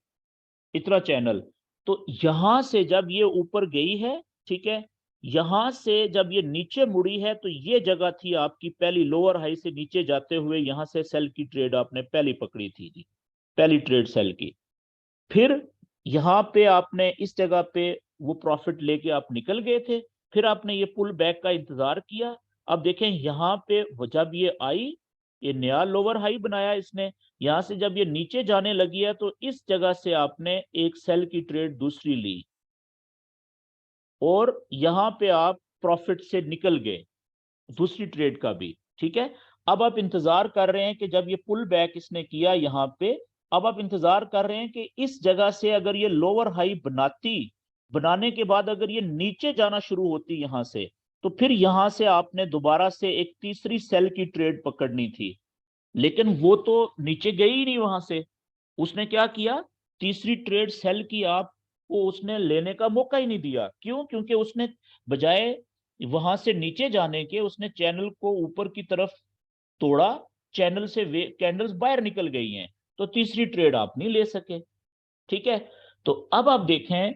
इतना चैनल। तो यहां से जब ये ऊपर गई है, ठीक है, यहां से जब ये नीचे मुड़ी है तो ये जगह थी आपकी पहली लोअर हाई से नीचे जाते हुए, यहां से सेल की ट्रेड आपने पहली पकड़ी थी जी, पहली ट्रेड सेल की। फिर यहाँ पे आपने इस जगह पे वो प्रॉफिट लेके आप निकल गए थे, फिर आपने ये पुल बैक का इंतजार किया। अब देखें यहाँ पे जब ये आई, ये नया लोअर हाई बनाया इसने, यहां से जब ये नीचे जाने लगी है तो इस जगह से आपने एक सेल की ट्रेड दूसरी ली, और यहां पे आप प्रॉफिट से निकल गए दूसरी ट्रेड का भी, ठीक है। अब आप इंतजार कर रहे हैं कि जब ये पुल बैक इसने किया यहाँ पे, अब आप इंतजार कर रहे हैं कि इस जगह से अगर ये लोअर हाई बनाने के बाद अगर ये नीचे जाना शुरू होती यहां से, तो फिर यहां से आपने दोबारा से एक तीसरी सेल की ट्रेड पकड़नी थी। लेकिन वो तो नीचे गई ही नहीं वहां से। उसने क्या किया, तीसरी ट्रेड सेल की आपको उसने लेने का मौका ही नहीं दिया। क्यों? क्योंकि उसने बजाय वहां से नीचे जाने के उसने चैनल को ऊपर की तरफ तोड़ा, चैनल से कैंडल्स बाहर निकल गई हैं, तो तीसरी ट्रेड आप नहीं ले सके। ठीक है, तो अब आप देखें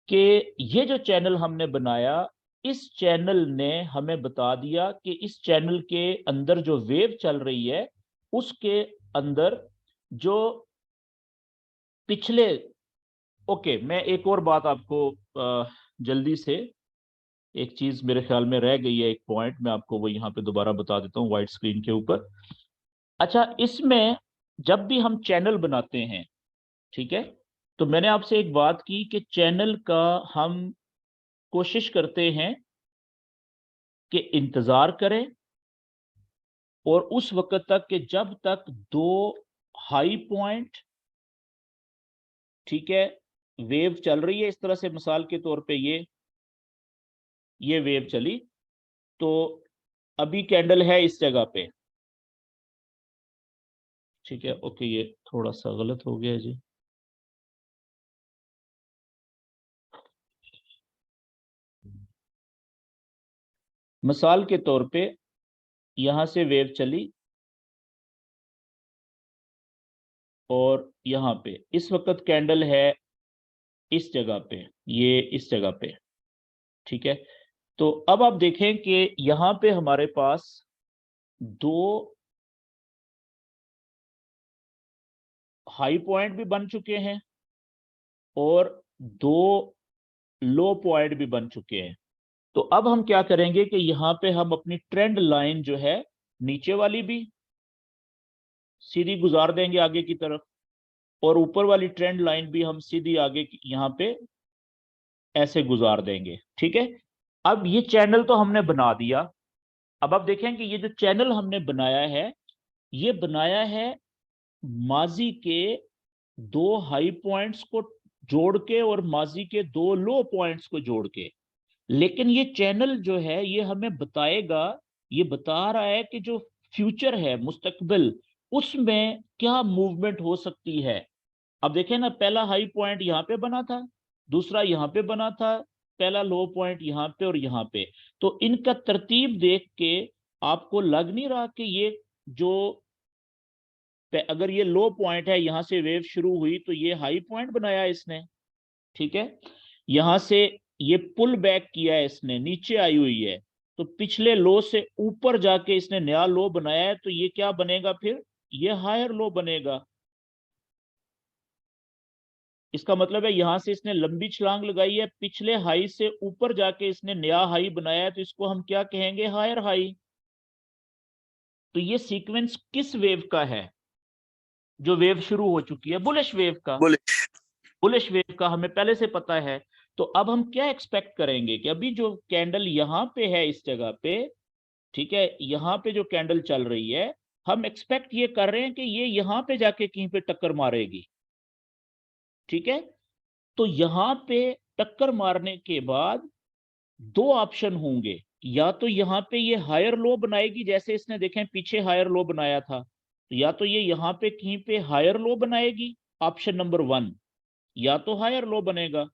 कि ये जो चैनल हमने बनाया, इस चैनल ने हमें बता दिया कि इस चैनल के अंदर जो वेव चल रही है उसके अंदर जो पिछले, ओके, मैं एक और बात आपको जल्दी से, एक चीज मेरे ख्याल में रह गई है, एक पॉइंट मैं आपको वो यहाँ पे दोबारा बता देता हूँ व्हाइट स्क्रीन के ऊपर। अच्छा, इसमें जब भी हम चैनल बनाते हैं, ठीक है, तो मैंने आपसे एक बात की कि चैनल का हम कोशिश करते हैं कि इंतजार करें और उस वक्त तक कि जब तक दो हाई पॉइंट, ठीक है, वेव चल रही है, इस तरह से मिसाल के तौर पे ये वेव चली, तो अभी कैंडल है इस जगह पे, ठीक है, ओके, ये थोड़ा सा गलत हो गया जी। मिसाल के तौर पे यहां से वेव चली और यहां पे इस वक्त कैंडल है इस जगह पे, ये इस जगह पे, ठीक है, तो अब आप देखें कि यहां पे हमारे पास दो हाई पॉइंट भी बन चुके हैं और दो लो पॉइंट भी बन चुके हैं। तो अब हम क्या करेंगे कि यहां पे हम अपनी ट्रेंड लाइन जो है नीचे वाली भी सीधी गुजार देंगे आगे की तरफ, और ऊपर वाली ट्रेंड लाइन भी हम सीधी आगे यहां पे ऐसे गुजार देंगे। ठीक है, अब ये चैनल तो हमने बना दिया। अब आप देखें कि ये जो चैनल हमने बनाया है, ये बनाया है माजी के दो हाई पॉइंट्स को जोड़ के और माजी के दो लो पॉइंट्स को जोड़ के। लेकिन ये चैनल जो है ये हमें बताएगा, ये बता रहा है कि जो फ्यूचर है, मुस्तकबिल, उसमें क्या मूवमेंट हो सकती है। अब देखें ना, पहला हाई पॉइंट यहाँ पे बना था, दूसरा यहाँ पे बना था, पहला लो पॉइंट यहाँ पे और यहाँ पे। तो इनका तरतीब देख के आपको लग नहीं रहा कि ये जो, अगर ये लो पॉइंट है, यहां से वेव शुरू हुई तो ये हाई पॉइंट बनाया इसने, ठीक है, यहां से ये पुल बैक किया है इसने, नीचे आई हुई है, तो पिछले लो से ऊपर जाके इसने नया लो बनाया है, तो ये क्या बनेगा फिर, ये हायर लो बनेगा। इसका मतलब है यहां से इसने लंबी छलांग लगाई है, पिछले हाई से ऊपर जाके इसने नया हाई बनाया है, तो इसको हम क्या कहेंगे, हायर हाई। तो ये सीक्वेंस किस वेव का है, जो वेव शुरू हो चुकी है, बुलिश वेव का। बुलिश वेव का हमें पहले से पता है। तो अब हम क्या एक्सपेक्ट करेंगे कि अभी जो कैंडल यहां पे है इस जगह पे, ठीक है, यहां पे जो कैंडल चल रही है, हम एक्सपेक्ट ये कर रहे हैं कि ये यहां पे जाके कहीं पे टक्कर मारेगी। ठीक है, तो यहां पे टक्कर मारने के बाद दो ऑप्शन होंगे, या तो यहां पे ये हायर लो बनाएगी, जैसे इसने देखें पीछे हायर लो बनाया था, तो या तो ये यहां पे कहीं पे हायर लो बनाएगी, ऑप्शन नंबर 1, या तो हायर लो बनेगा।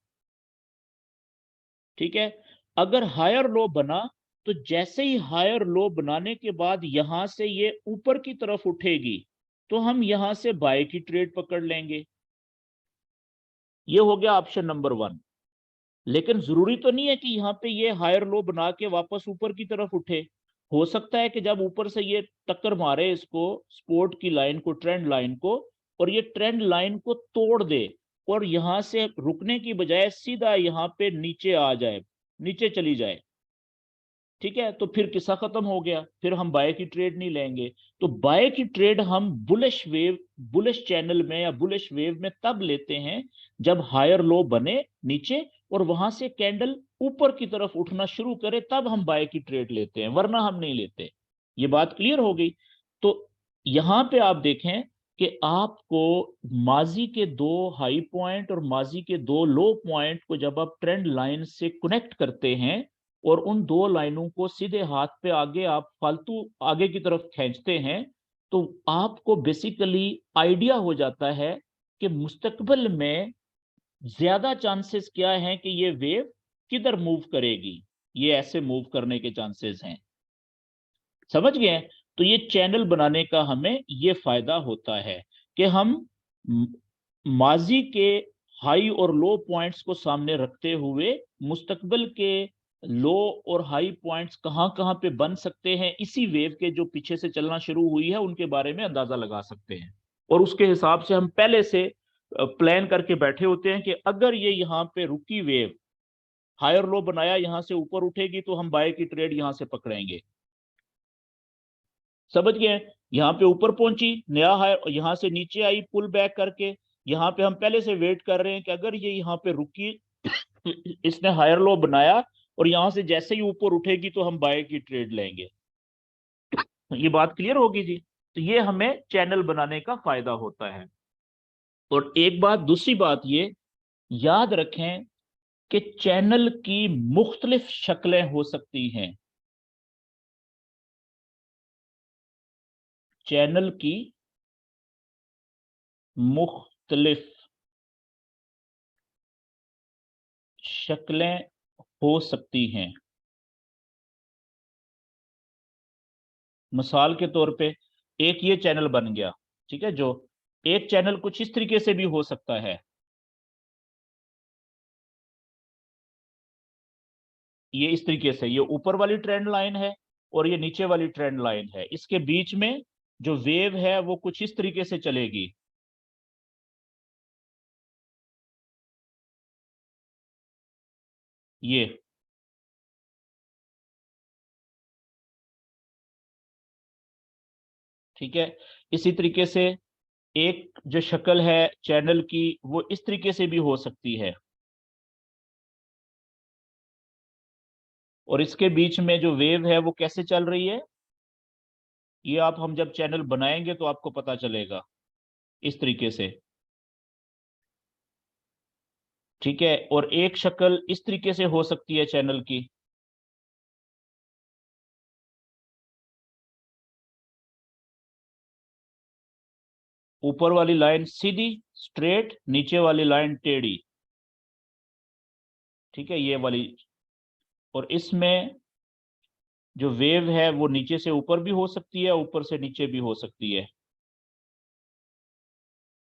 ठीक है, अगर हायर लो बना, तो जैसे ही हायर लो बनाने के बाद यहां से ये ऊपर की तरफ उठेगी, तो हम यहां से बाय की ट्रेड पकड़ लेंगे। ये हो गया ऑप्शन नंबर 1। लेकिन जरूरी तो नहीं है कि यहाँ पे ये हायर लो बना के वापस ऊपर की तरफ उठे। हो सकता है कि जब ऊपर से ये टक्कर मारे इसको, सपोर्ट की लाइन को, ट्रेंड लाइन को, और ये ट्रेंड लाइन को तोड़ दे और यहां से रुकने की बजाय सीधा यहाँ पे नीचे आ जाए, नीचे चली जाए। ठीक है, तो फिर किस्सा खत्म हो गया, फिर हम बाय की ट्रेड नहीं लेंगे। तो बाय की ट्रेड हम बुलिश वेव, बुलिश चैनल में या बुलिश वेव में तब लेते हैं जब हायर लो बने नीचे और वहां से कैंडल ऊपर की तरफ उठना शुरू करे, तब हम बाय की ट्रेड लेते हैं, वरना हम नहीं लेते। ये बात क्लियर हो गई। तो यहां पे आप देखें कि आपको माजी के दो हाई पॉइंट और माजी के दो लो पॉइंट को जब आप ट्रेंड लाइन से कनेक्ट करते हैं और उन दो लाइनों को सीधे हाथ पे आगे आप फालतू आगे की तरफ खींचते हैं, तो आपको बेसिकली आइडिया हो जाता है कि मुस्तकबिल में ज्यादा चांसेस क्या हैं कि ये वेव किधर मूव करेगी। ये ऐसे मूव करने के चांसेस हैं। समझ गए? तो ये चैनल बनाने का हमें ये फायदा होता है कि हम माजी के हाई और लो पॉइंट्स को सामने रखते हुए मुस्तकबिल के लो और हाई पॉइंट्स कहाँ कहाँ पे बन सकते हैं, इसी वेव के जो पीछे से चलना शुरू हुई है उनके बारे में अंदाजा लगा सकते हैं। और उसके हिसाब से हम पहले से प्लान करके बैठे होते हैं कि अगर ये यहाँ पे रुकी वेव हायर लो बनाया, यहां से ऊपर उठेगी तो हम बाय की ट्रेड यहां से पकड़ेंगे। समझ गए? यहाँ पे ऊपर पहुंची, नया हायर, यहाँ से नीचे आई पुल बैक करके, यहाँ पे हम पहले से वेट कर रहे हैं कि अगर ये यहाँ पे रुकी इसने हायर लो बनाया और यहाँ से जैसे ही ऊपर उठेगी तो हम बाय की ट्रेड लेंगे। ये बात क्लियर होगी जी? तो ये हमें चैनल बनाने का फायदा होता है। और एक बात, दूसरी बात ये याद रखें कि चैनल की मुख्तलिफ शक्लें हो सकती हैं। चैनल की मुख्तलिफ शक्लें हो सकती हैं। मिसाल के तौर पे एक ये चैनल बन गया, ठीक है, जो एक चैनल कुछ इस तरीके से भी हो सकता है। ये इस तरीके से, ये ऊपर वाली ट्रेंड लाइन है और ये नीचे वाली ट्रेंड लाइन है, इसके बीच में जो वेव है वो कुछ इस तरीके से चलेगी। ये ठीक है। इसी तरीके से एक जो शक्ल है चैनल की वो इस तरीके से भी हो सकती है, और इसके बीच में जो वेव है वो कैसे चल रही है, ये आप हम जब चैनल बनाएंगे तो आपको पता चलेगा इस तरीके से। ठीक है, और एक शक्ल इस तरीके से हो सकती है चैनल की। ऊपर वाली लाइन सीधी स्ट्रेट, नीचे वाली लाइन टेढ़ी। ठीक है, ये वाली। और इसमें जो वेव है वो नीचे से ऊपर भी हो सकती है, ऊपर से नीचे भी हो सकती है।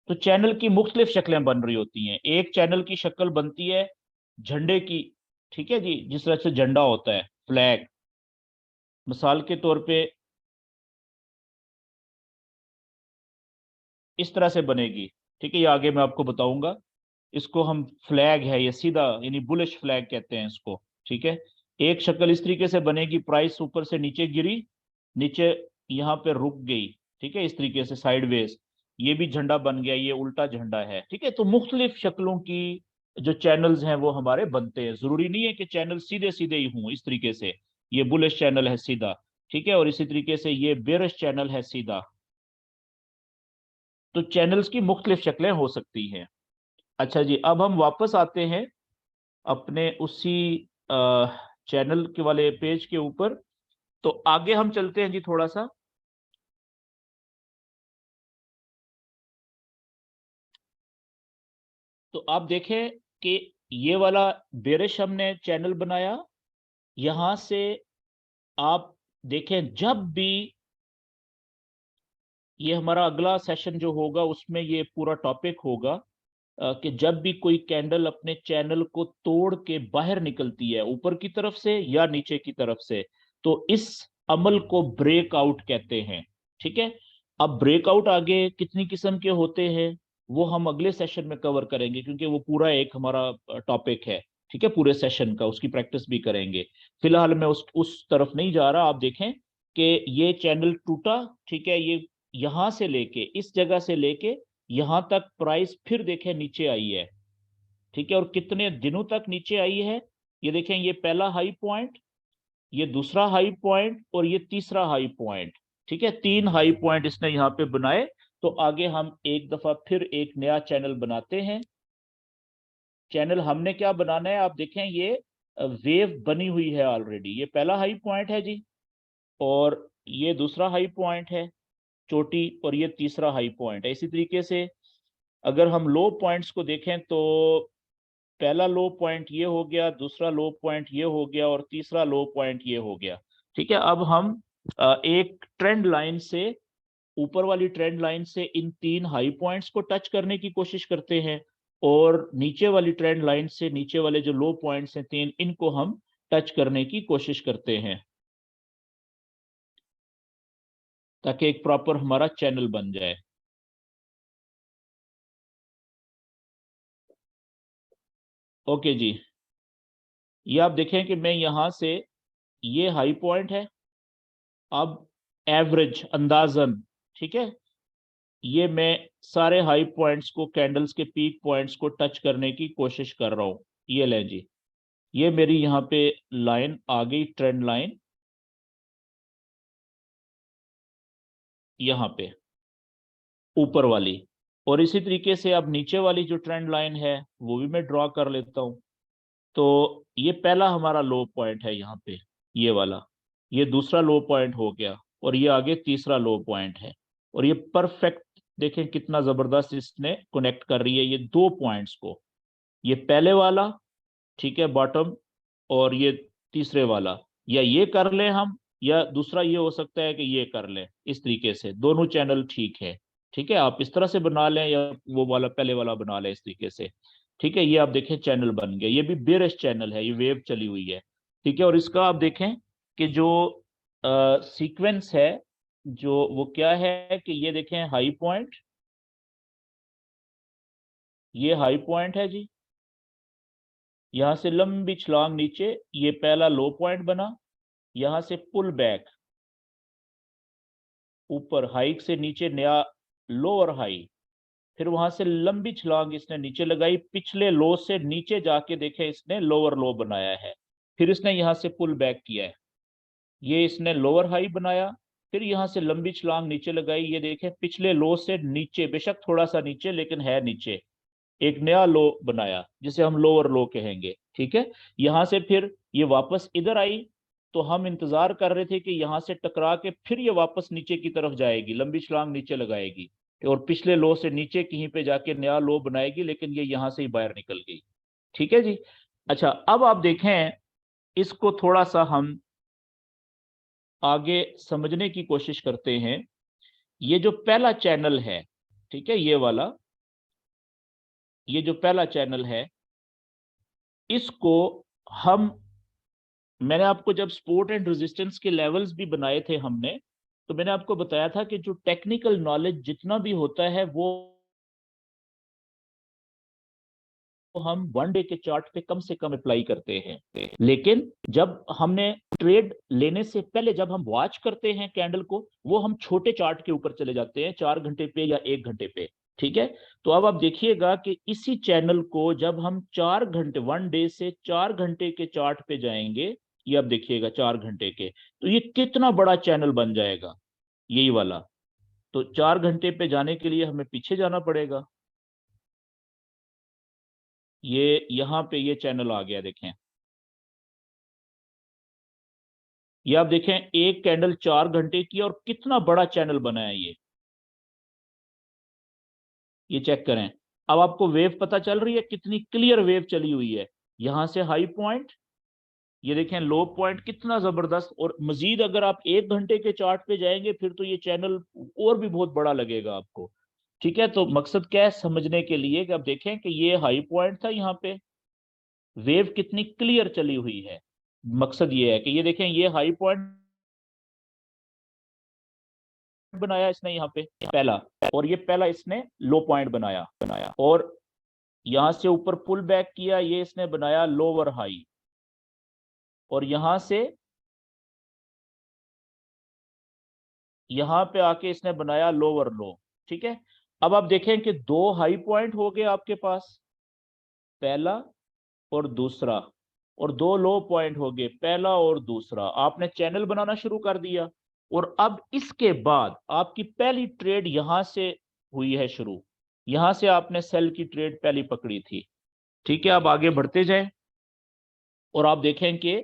तो चैनल की मुख्तलिफ शक्लें बन रही होती हैं। एक चैनल की शक्ल बनती है झंडे की, ठीक है जी, जिस तरह से झंडा होता है, फ्लैग। मिसाल के तौर पे इस तरह से बनेगी। ठीक है, ये आगे मैं आपको बताऊंगा। इसको हम फ्लैग है, ये सीधा यानी बुलिश फ्लैग कहते हैं इसको। ठीक है, एक शक्ल इस तरीके से बनेगी, प्राइस ऊपर से नीचे गिरी, नीचे यहाँ पे रुक गई, ठीक है, इस तरीके से साइडवेज। ये भी झंडा बन गया, ये उल्टा झंडा है। ठीक है, तो मुख्तलिफ शक्लों की जो चैनल्स हैं वो हमारे बनते हैं। जरूरी नहीं है कि चैनल सीधे सीधे ही हों इस तरीके से। ये बुलिश चैनल है सीधा, ठीक है, और इसी तरीके से ये बेरिश चैनल है सीधा। तो चैनल्स की मुख्तलिफ शक्लें हो सकती हैं। अच्छा जी, अब हम वापस आते हैं अपने उसी चैनल के वाले पेज के ऊपर। तो आगे हम चलते हैं जी थोड़ा सा। तो आप देखें कि ये वाला बेरिश हमने चैनल बनाया, यहां से आप देखें जब भी ये हमारा अगला सेशन जो होगा उसमें ये पूरा टॉपिक होगा कि जब भी कोई कैंडल अपने चैनल को तोड़ के बाहर निकलती है ऊपर की तरफ से या नीचे की तरफ से, तो इस अमल को ब्रेकआउट कहते हैं। ठीक है, अब ब्रेकआउट आगे कितनी किस्म के होते हैं वो हम अगले सेशन में कवर करेंगे, क्योंकि वो पूरा एक हमारा टॉपिक है। ठीक है, पूरे सेशन का उसकी प्रैक्टिस भी करेंगे। फिलहाल मैं उस तरफ नहीं जा रहा। आप देखें कि ये चैनल टूटा, ठीक है, ये यहां से लेके इस जगह से लेके यहां तक प्राइस फिर देखें नीचे आई है। ठीक है, और कितने दिनों तक नीचे आई है, ये देखें, ये पहला हाई पॉइंट, ये दूसरा हाई पॉइंट और ये तीसरा हाई पॉइंट। ठीक है, तीन हाई पॉइंट इसने यहाँ पे बनाए। तो आगे हम एक दफा फिर एक नया चैनल बनाते हैं। चैनल हमने क्या बनाना है, आप देखें, ये वेव बनी हुई है ऑलरेडी। ये पहला हाई पॉइंट है जी, और ये दूसरा हाई पॉइंट है चोटी, और ये तीसरा हाई पॉइंट है। इसी तरीके से अगर हम लो पॉइंट्स को देखें तो पहला लो पॉइंट ये हो गया, दूसरा लो पॉइंट ये हो गया और तीसरा लो पॉइंट ये हो गया। ठीक है, अब हम एक ट्रेंड लाइन से, ऊपर वाली ट्रेंड लाइन से इन तीन हाई पॉइंट्स को टच करने की कोशिश करते हैं और नीचे वाली ट्रेंड लाइन से नीचे वाले जो लो पॉइंट्स हैं तीन, इनको हम टच करने की कोशिश करते हैं ताकि एक प्रॉपर हमारा चैनल बन जाए। ओके जी, ये आप देखें कि मैं यहां से, ये हाई पॉइंट है, अब एवरेज अंदाजन, ठीक है, ये मैं सारे हाई पॉइंट्स को, कैंडल्स के पीक पॉइंट्स को टच करने की कोशिश कर रहा हूं। ये लें जी, ये मेरी यहाँ पे लाइन आ गई, ट्रेंड लाइन यहाँ पे ऊपर वाली, और इसी तरीके से अब नीचे वाली जो ट्रेंड लाइन है वो भी मैं ड्रॉ कर लेता हूं। तो ये पहला हमारा लो पॉइंट है यहाँ पे, ये वाला, ये दूसरा लो पॉइंट हो गया और ये आगे तीसरा लो पॉइंट है। और ये परफेक्ट देखें कितना जबरदस्त इसने कनेक्ट कर रही है ये दो पॉइंट्स को, ये पहले वाला, ठीक है, बॉटम, और ये तीसरे वाला, या ये कर लें हम, या दूसरा ये हो सकता है कि ये कर लें, इस तरीके से दोनों चैनल ठीक है। ठीक है, आप इस तरह से बना लें या वो वाला पहले वाला बना लें, इस तरीके से। ठीक है, ये आप देखें चैनल बन गया, ये भी बेयरिश चैनल है, ये वेव चली हुई है। ठीक है, और इसका आप देखें कि जो सीक्वेंस है, जो वो क्या है कि ये देखें हाई पॉइंट, ये हाई पॉइंट है जी, यहां से लंबी छलांग नीचे, ये पहला लो पॉइंट बना, यहां से पुल बैक ऊपर, हाइक से नीचे नया लो और हाई, फिर वहां से लंबी छलांग इसने नीचे लगाई, पिछले लो से नीचे जाके देखे इसने लोअर लो बनाया है, फिर इसने यहां से पुल बैक किया है, ये इसने लोअर हाई बनाया, फिर यहां से लंबी छलांग नीचे लगाई, ये देखे पिछले लो से नीचे, बेशक थोड़ा सा नीचे लेकिन है नीचे, एक नया लो बनाया जिसे हम लोअर लो कहेंगे। ठीक है, यहां से फिर ये वापस इधर आई, तो हम इंतजार कर रहे थे कि यहां से टकरा के फिर ये वापस नीचे की तरफ जाएगी, लंबी छलांग नीचे लगाएगी और पिछले लो से नीचे कहीं पे जाके नया लो बनाएगी, लेकिन ये यहां से ही बाहर निकल गई। ठीक है जी। अच्छा, अब आप देखें, इसको थोड़ा सा हम आगे समझने की कोशिश करते हैं। ये जो पहला चैनल है, ठीक है, ये वाला, ये जो पहला चैनल है, इसको हम, मैंने आपको जब सपोर्ट एंड रेजिस्टेंस के लेवल्स भी बनाए थे हमने, तो मैंने आपको बताया था कि जो टेक्निकल नॉलेज जितना भी होता है वो हम वन डे के चार्ट पे कम से कम अप्लाई करते हैं, लेकिन जब हमने ट्रेड लेने से पहले जब हम वॉच करते हैं कैंडल को, वो हम छोटे चार्ट के ऊपर चले जाते हैं, 4 घंटे पे या 1 घंटे पे। ठीक है, तो अब आप देखिएगा कि इसी चैनल को जब हम 4 घंटे, वन डे से 4 घंटे के चार्ट पे जाएंगे, ये आप देखिएगा 4 घंटे के, तो ये कितना बड़ा चैनल बन जाएगा, यही वाला। तो 4 घंटे पे जाने के लिए हमें पीछे जाना पड़ेगा, ये यहाँ पे ये चैनल आ गया, देखें, ये आप देखें एक कैंडल 4 घंटे की और कितना बड़ा चैनल बना है ये चेक करें। अब आपको वेव पता चल रही है, कितनी क्लियर वेव चली हुई है, यहां से हाई पॉइंट, ये देखें लो पॉइंट, कितना जबरदस्त। और मजीद अगर आप 1 घंटे के चार्ट पे जाएंगे फिर तो ये चैनल और भी बहुत बड़ा लगेगा आपको। ठीक है, तो मकसद क्या है समझने के लिए कि आप देखें कि ये हाई पॉइंट था, यहाँ पे वेव कितनी क्लियर चली हुई है। मकसद ये है कि ये देखें, ये हाई पॉइंट बनाया इसने यहाँ पे पहला, और ये पहला इसने लो पॉइंट बनाया और यहां से ऊपर पुल बैक किया, ये इसने बनाया लोअर हाई, और यहां से यहां पे आके इसने बनाया लोअर लो। ठीक है, अब आप देखें कि दो हाई पॉइंट हो गए आपके पास, पहला और दूसरा, और दो लो पॉइंट हो गए, पहला और दूसरा, आपने चैनल बनाना शुरू कर दिया। और अब इसके बाद आपकी पहली ट्रेड यहां से हुई है शुरू, यहां से आपने सेल की ट्रेड पहली पकड़ी थी। ठीक है, अब आगे बढ़ते जाएं और आप देखें कि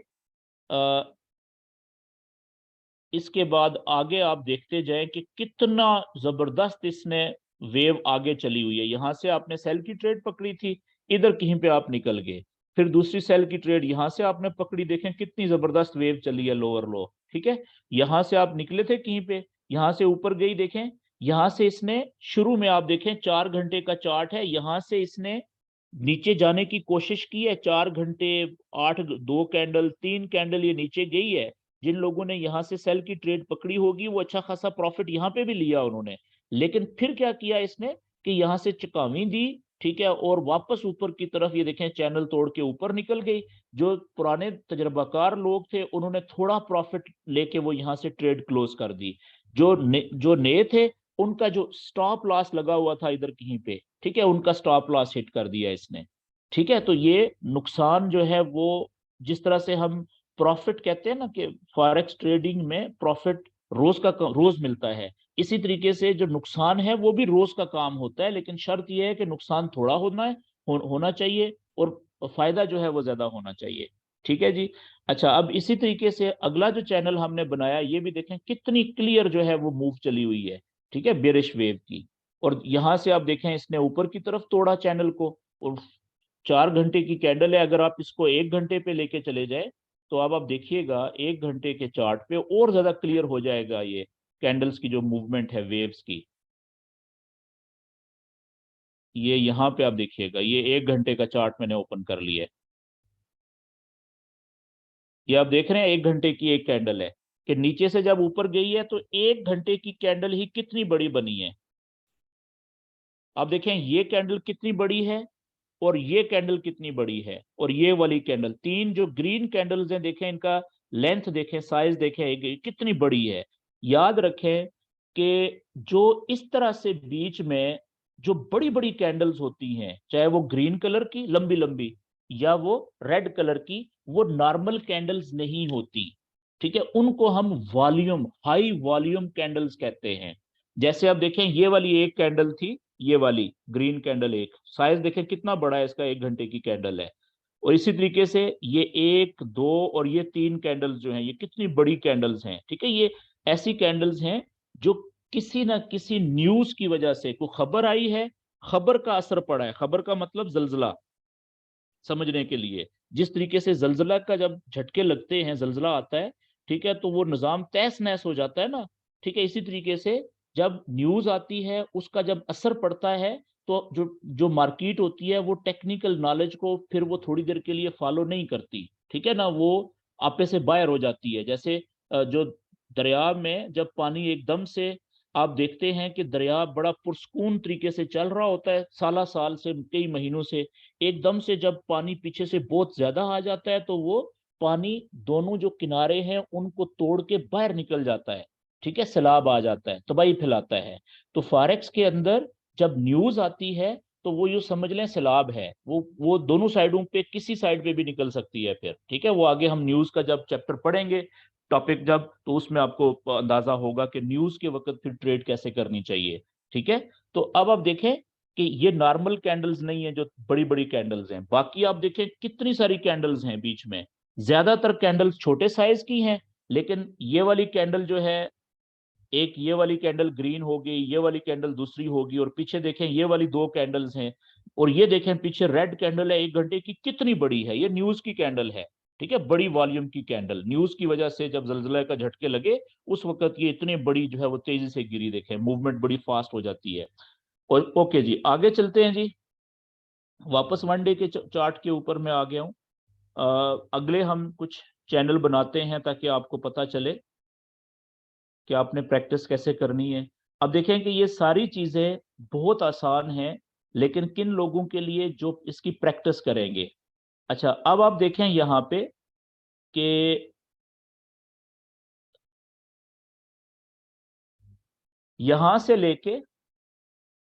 इसके बाद आगे आप देखते जाएं कि कितना जबरदस्त इसने वेव आगे चली हुई है। यहां से आपने सेल की ट्रेड पकड़ी थी, इधर कहीं पे आप निकल गए। फिर दूसरी सेल की ट्रेड यहां से आपने पकड़ी, देखें कितनी जबरदस्त वेव चली है, लोअर लो, ठीक है। यहां से आप निकले थे कहीं पे, यहां से ऊपर गई, देखें यहां से इसने शुरू में, आप देखें 4 घंटे का चार्ट है, यहां से इसने नीचे जाने की कोशिश की है, 4 घंटे, 8, 2 कैंडल, 3 कैंडल ये नीचे गई है। जिन लोगों ने यहाँ से सेल की ट्रेड पकड़ी होगी वो अच्छा खासा प्रॉफिट यहाँ पे भी लिया उन्होंने। लेकिन फिर क्या किया इसने कि यहाँ से चुकावी दी, ठीक है, और वापस ऊपर की तरफ ये देखें चैनल तोड़ के ऊपर निकल गई। जो पुराने तजर्बाकार लोग थे उन्होंने थोड़ा प्रॉफिट लेके वो यहाँ से ट्रेड क्लोज कर दी। जो नए थे उनका जो स्टॉप लॉस लगा हुआ था इधर कहीं पे, ठीक है, उनका स्टॉप लॉस हिट कर दिया इसने। ठीक है, तो ये नुकसान जो है वो, जिस तरह से हम प्रॉफिट कहते हैं ना कि फॉरेक्स ट्रेडिंग में प्रॉफिट रोज मिलता है, इसी तरीके से जो नुकसान है वो भी रोज का काम होता है, लेकिन शर्त यह है कि नुकसान थोड़ा होना चाहिए और फायदा जो है वो ज्यादा होना चाहिए। ठीक है जी। अच्छा, अब इसी तरीके से अगला जो चैनल हमने बनाया, ये भी देखें कितनी क्लियर जो है वो मूव चली हुई है, ठीक है, बेरिश वेव की। और यहां से आप देखें इसने ऊपर की तरफ तोड़ा चैनल को, और 4 घंटे की कैंडल है, अगर आप इसको 1 घंटे पे लेके चले जाए तो अब आप देखिएगा 1 घंटे के चार्ट पे और ज्यादा क्लियर हो जाएगा ये कैंडल्स की जो मूवमेंट है वेव्स की। ये यहाँ पे आप देखिएगा, ये 1 घंटे का चार्ट मैंने ओपन कर लिया है। ये आप देख रहे हैं 1 घंटे की एक कैंडल है कि नीचे से जब ऊपर गई है तो 1 घंटे की कैंडल ही कितनी बड़ी बनी है। आप देखें ये कैंडल कितनी बड़ी है और ये कैंडल कितनी बड़ी है, और ये वाली कैंडल, तीन जो ग्रीन कैंडल्स हैं देखें इनका लेंथ देखें, साइज देखें कितनी बड़ी है। याद रखें कि जो इस तरह से बीच में जो बड़ी बड़ी कैंडल्स होती हैं, चाहे वो ग्रीन कलर की लंबी लंबी या वो रेड कलर की, वो नॉर्मल कैंडल्स नहीं होती। ठीक है, उनको हम वॉल्यूम, हाई वॉल्यूम कैंडल्स कहते हैं। जैसे आप देखें ये वाली एक कैंडल थी, ये वाली ग्रीन कैंडल, एक साइज देखें कितना बड़ा है इसका, 1 घंटे की कैंडल है। और इसी तरीके से ये 1, 2 और ये 3 कैंडल्स जो हैं, ये कितनी बड़ी कैंडल्स हैं। ठीक है, ये ऐसी कैंडल्स हैं जो किसी ना किसी न्यूज की वजह से, कोई खबर आई है, खबर का असर पड़ा है, खबर का मतलब जल्जला समझने के लिए, जिस तरीके से जल्जला का जब झटके लगते हैं, जल्जला आता है, ठीक है, तो वो निजाम तहस नहस हो जाता है ना। ठीक है, इसी तरीके से जब न्यूज आती है उसका जब असर पड़ता है, तो जो जो मार्केट होती है वो टेक्निकल नॉलेज को फिर वो थोड़ी देर के लिए फॉलो नहीं करती, ठीक है ना, वो आपे से बाहर हो जाती है। जैसे जो दरिया में जब पानी एकदम से, आप देखते हैं कि दरिया बड़ा पुरस्कून तरीके से चल रहा होता है साला साल से, कई महीनों से, एकदम से जब पानी पीछे से बहुत ज्यादा आ जाता है तो वो पानी दोनों जो किनारे हैं उनको तोड़ के बाहर निकल जाता है। ठीक है, सैलाब आ जाता है, तबाही फैलाता है। तो फॉरेक्स के अंदर जब न्यूज आती है तो वो यूं समझ लें सैलाब है, वो दोनों साइडों पे किसी साइड पे भी निकल सकती है फिर। ठीक है, वो आगे हम न्यूज का जब चैप्टर पढ़ेंगे, टॉपिक जब, तो उसमें आपको अंदाजा होगा कि न्यूज के वक्त फिर ट्रेड कैसे करनी चाहिए। ठीक है, तो अब आप देखें कि ये नॉर्मल कैंडल्स नहीं है जो बड़ी बड़ी कैंडल्स हैं, बाकी आप देखें कितनी सारी कैंडल्स हैं बीच में। ज्यादातर कैंडल्स छोटे साइज की हैं, लेकिन ये वाली कैंडल जो है, एक ये वाली कैंडल ग्रीन होगी, ये वाली कैंडल दूसरी होगी, और पीछे देखें ये वाली 2 कैंडल्स हैं, और ये देखें पीछे रेड कैंडल है 1 घंटे की, कितनी बड़ी है, ये न्यूज की कैंडल है। ठीक है, बड़ी वॉल्यूम की कैंडल, न्यूज की वजह से जब जल्जला का झटके लगे उस वक्त ये इतनी बड़ी जो है वो तेजी से गिरी, देखें मूवमेंट बड़ी फास्ट हो जाती है। और ओके जी, आगे चलते हैं जी। वापस वन डे के चार्ट के ऊपर मैं आ गया हूँ। अगले हम कुछ चैनल बनाते हैं ताकि आपको पता चले कि आपने प्रैक्टिस कैसे करनी है। अब देखें कि ये सारी चीजें बहुत आसान हैं, लेकिन किन लोगों के लिए जो इसकी प्रैक्टिस करेंगे। अच्छा, अब आप देखें यहाँ पे कि यहां से लेके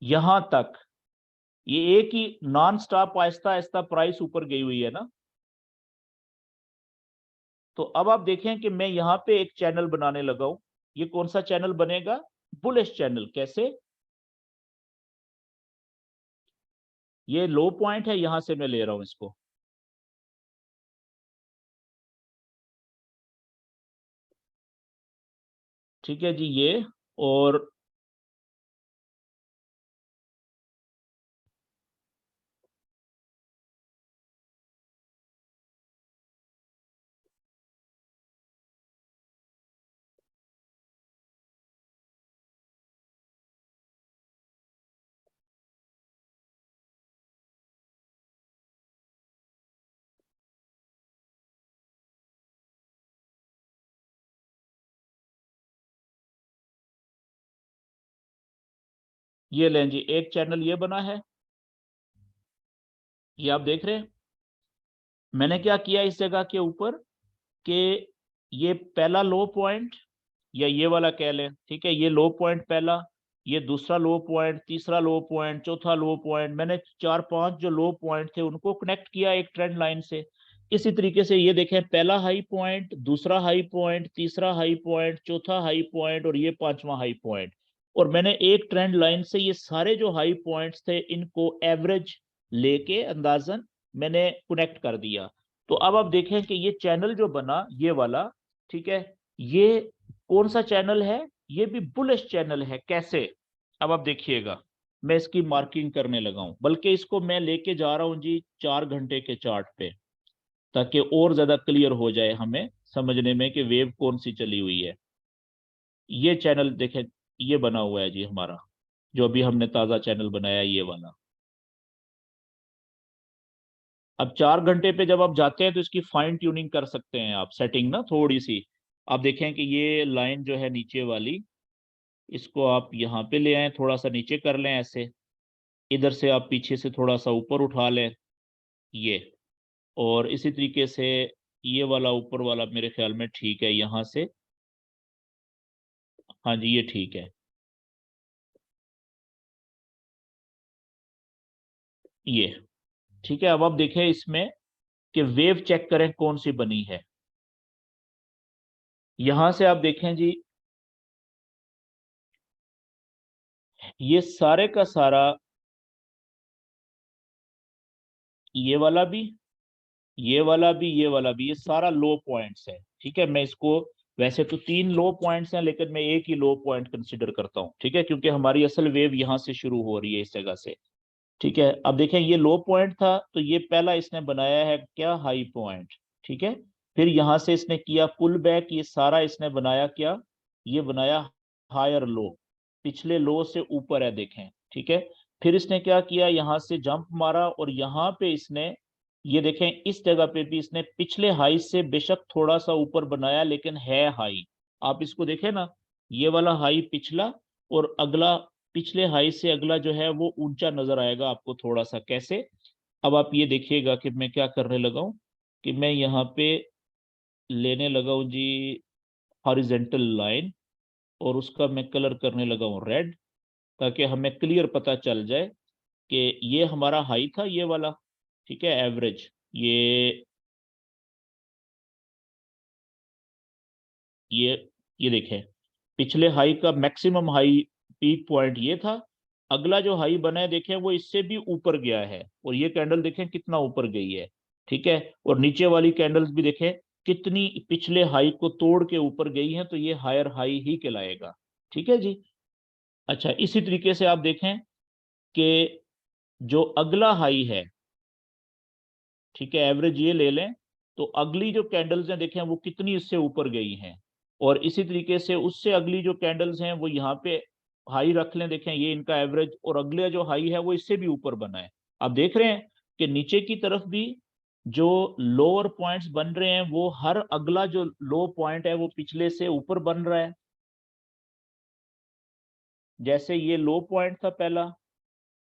यहां तक ये एक ही non stop Aahista Aahista price ऊपर गई हुई है ना। तो अब आप देखें कि मैं यहाँ पे एक चैनल बनाने लगा हूं। ये कौन सा चैनल बनेगा? Bullish channel. कैसे? ये लो पॉइंट है, यहां से मैं ले रहा हूं इसको। ठीक है जी, ये, और ये लें जी, एक चैनल ये बना है, ये आप देख रहे हैं। मैंने क्या किया इस जगह के ऊपर कि ये पहला लो पॉइंट या ये वाला कह लें, ठीक है, ये लो पॉइंट पहला, ये दूसरा लो पॉइंट, तीसरा लो पॉइंट, चौथा लो पॉइंट, मैंने 4-5 जो लो पॉइंट थे उनको कनेक्ट किया एक ट्रेंड लाइन से। इसी तरीके से ये देखें, पहला हाई पॉइंट, दूसरा हाई पॉइंट, तीसरा हाई पॉइंट, चौथा हाई पॉइंट और ये पांचवा हाई पॉइंट। और मैंने एक ट्रेंड लाइन से ये सारे जो हाई पॉइंट्स थे इनको एवरेज लेके अंदाजन मैंने कनेक्ट कर दिया। तो अब आप देखें कि ये चैनल जो बना ये वाला, ठीक है, ये कौन सा चैनल है? ये भी बुलिश चैनल है। कैसे? अब आप देखिएगा, मैं इसकी मार्किंग करने लगा हूं, बल्कि इसको मैं लेके जा रहा हूं जी 4 घंटे के चार्ट पे, ताकि और ज्यादा क्लियर हो जाए हमें समझने में कि वेव कौन सी चली हुई है। ये चैनल देखें, ये बना हुआ है जी हमारा, जो अभी हमने ताजा चैनल बनाया ये वाला। अब 4 घंटे पे जब आप जाते हैं तो इसकी फाइन ट्यूनिंग कर सकते हैं आप, सेटिंग ना थोड़ी सी। आप देखें कि ये लाइन जो है नीचे वाली, इसको आप यहाँ पे ले आए, थोड़ा सा नीचे कर लें ऐसे, इधर से आप पीछे से थोड़ा सा ऊपर उठा लें ये, और इसी तरीके से ये वाला ऊपर वाला मेरे ख्याल में ठीक है यहाँ से। हाँ जी, ये ठीक है। ये ठीक है। अब आप देखें इसमें कि वेव चेक करें कौन सी बनी है। यहां से आप देखें जी, ये सारे का सारा, ये वाला भी, ये वाला भी, ये वाला भी, ये सारा लो पॉइंट्स है। ठीक है, मैं इसको, वैसे तो 3 लो पॉइंट्स हैं लेकिन मैं एक ही लो पॉइंट कंसिडर करता हूं, ठीक है, क्योंकि हमारी असल वेव यहां से शुरू हो रही है इस जगह से। ठीक है, अब देखें ये लो पॉइंट था तो ये पहला इसने बनाया है क्या, हाई पॉइंट। ठीक है, फिर यहां से इसने किया पुल बैक, ये सारा इसने बनाया क्या, ये बनाया हायर लो, पिछले लो से ऊपर है देखें। ठीक है, फिर इसने क्या किया, यहां से जंप मारा और यहां पे इसने, ये देखें इस जगह पे भी इसने पिछले हाई से बेशक थोड़ा सा ऊपर बनाया लेकिन है हाई। आप इसको देखें ना, ये वाला हाई पिछला, और अगला पिछले हाई से अगला जो है वो ऊंचा नजर आएगा आपको थोड़ा सा। कैसे? अब आप ये देखिएगा कि मैं क्या करने लगा हूं, कि मैं यहाँ पे लेने लगा हूं जी हॉरिजेंटल लाइन, और उसका मैं कलर करने लगा हूं रेड, ताकि हमें क्लियर पता चल जाए कि ये हमारा हाई था ये वाला, ठीक है, एवरेज। ये ये देखें, पिछले हाई का मैक्सिमम हाई पीक पॉइंट ये था, अगला जो हाई बना है देखें वो इससे भी ऊपर गया है, और ये कैंडल देखें कितना ऊपर गई है। ठीक है, और नीचे वाली कैंडल्स भी देखें कितनी पिछले हाई को तोड़ के ऊपर गई हैं, तो ये हायर हाई ही कहलाएगा। ठीक है जी। अच्छा, इसी तरीके से आप देखें कि जो अगला हाई है, ठीक है, एवरेज ये ले लें, तो अगली जो कैंडल्स हैं देखें वो कितनी इससे ऊपर गई हैं, और इसी तरीके से उससे अगली जो कैंडल्स हैं वो यहाँ पे हाई रख लें, देखें ये इनका एवरेज, और अगले जो हाई है वो इससे भी ऊपर बना है। आप देख रहे हैं कि नीचे की तरफ भी जो लोअर पॉइंट्स बन रहे हैं वो हर अगला जो लो पॉइंट है वो पिछले से ऊपर बन रहा है। जैसे ये लो पॉइंट था पहला,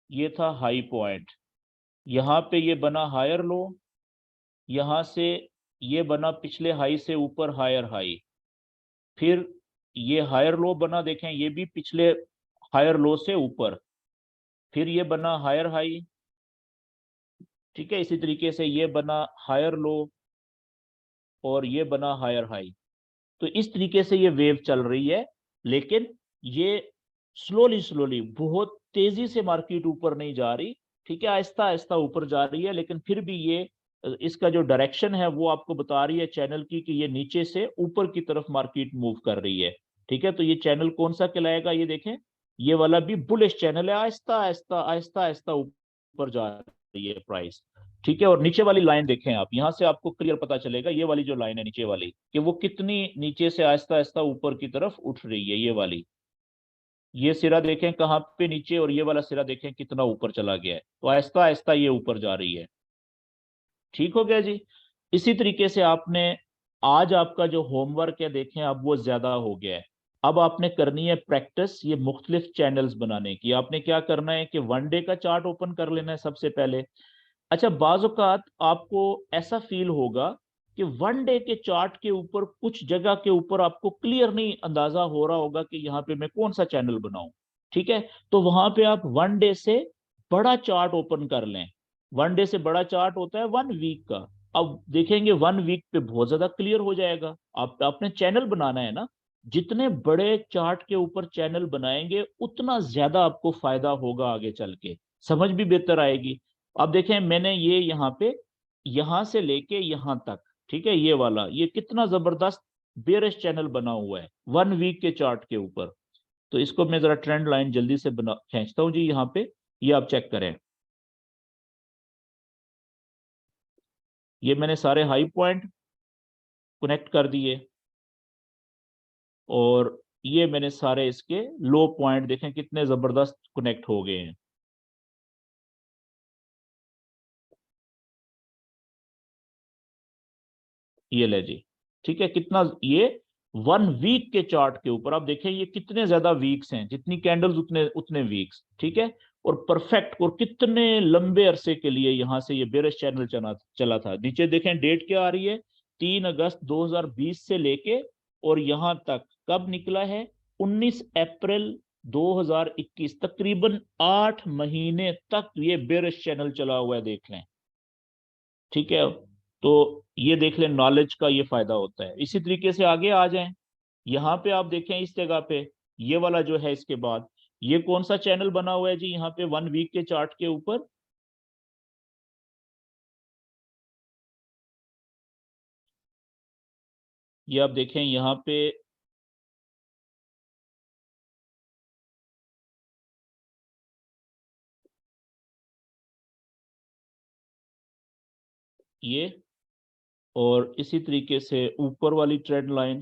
ये था हाई पॉइंट, यहाँ पे ये बना हायर लो, यहां से ये बना पिछले हाई से ऊपर हायर हाई, फिर ये हायर लो बना, देखें ये भी पिछले हायर लो से ऊपर, फिर ये बना हायर हाई। ठीक है, इसी तरीके से ये बना हायर लो और ये बना हायर हाई। तो इस तरीके से ये वेव चल रही है, लेकिन ये स्लोली स्लोली, बहुत तेजी से मार्केट ऊपर नहीं जा रही। ठीक है, आहिस्ता आहिस्ता ऊपर जा रही है, लेकिन फिर भी ये इसका जो डायरेक्शन है वो आपको बता रही है चैनल की कि ये नीचे से ऊपर की तरफ मार्केट मूव कर रही है। ठीक है, तो ये चैनल कौन सा कहलाएगा, ये देखें, ये वाला भी बुलिश चैनल है, आहिस्ता आहिस्ता आहिस्ता आहिस्ता ऊपर जा रही है प्राइस। ठीक है, और नीचे वाली लाइन देखें आप, यहां से आपको क्लियर पता चलेगा, ये वाली जो लाइन है नीचे वाली, कि वो कितनी नीचे से आहिस्ता आहिस्ता ऊपर की तरफ उठ रही है। ये वाली, ये सिरा देखें कहाँ पे नीचे, और ये वाला सिरा देखें कितना ऊपर चला गया है, तो आहिस्ता आहिस्ता ये ऊपर जा रही है। ठीक हो गया जी। इसी तरीके से आपने, आज आपका जो होमवर्क है देखें अब वो ज्यादा हो गया है। अब आपने करनी है प्रैक्टिस ये मुख्तलिफ चैनल्स बनाने की। आपने क्या करना है कि वन डे का चार्ट ओपन कर लेना है सबसे पहले। अच्छा, बाज़ औक़ात आपको ऐसा फील होगा कि वन डे के चार्ट के ऊपर कुछ जगह के ऊपर आपको क्लियर नहीं अंदाजा हो रहा होगा कि यहाँ पे मैं कौन सा चैनल बनाऊं। ठीक है, तो वहां पे आप वन डे से बड़ा चार्ट ओपन कर लें। वन डे से बड़ा चार्ट होता है वन वीक का। अब देखेंगे वन वीक पे बहुत ज्यादा क्लियर हो जाएगा। आपने चैनल बनाना है ना, जितने बड़े चार्ट के ऊपर चैनल बनाएंगे उतना ज्यादा आपको फायदा होगा आगे चल के, समझ भी बेहतर आएगी। अब देखें मैंने ये यहाँ पे यहां से लेके यहां तक, ठीक है, ये वाला ये कितना जबरदस्त बेयरिश चैनल बना हुआ है वन वीक के चार्ट के ऊपर। तो इसको मैं जरा ट्रेंड लाइन जल्दी से बना खींचता हूं जी यहाँ पे, ये आप चेक करें। ये मैंने सारे हाई पॉइंट कनेक्ट कर दिए और ये मैंने सारे इसके लो पॉइंट देखें कितने जबरदस्त कनेक्ट हो गए हैं। ये ले जी, ठीक है, कितना ये वन वीक के चार्ट के ऊपर आप देखें ये कितने ज्यादा वीक्स हैं, जितनी कैंडल्स उतने उतने वीक्स, ठीक है। और परफेक्ट, और कितने लंबे अरसे के लिए यहां से ये बेरिश चैनल चला था। नीचे देखें डेट क्या आ रही है, 3 अगस्त 2020 से लेके और यहां तक कब निकला है, 19 अप्रैल 2021, तकरीबन 8 महीने तक ये बेरिश चैनल चला हुआ है, देख लें। ठीक है, तो ये देख लें, नॉलेज का ये फायदा होता है। इसी तरीके से आगे आ जाएं, यहाँ पे आप देखें इस जगह पे ये वाला जो है, इसके बाद ये कौन सा चैनल बना हुआ है जी यहाँ पे वन वीक के चार्ट के ऊपर, ये आप देखें यहाँ पे ये, और इसी तरीके से ऊपर वाली ट्रेंड लाइन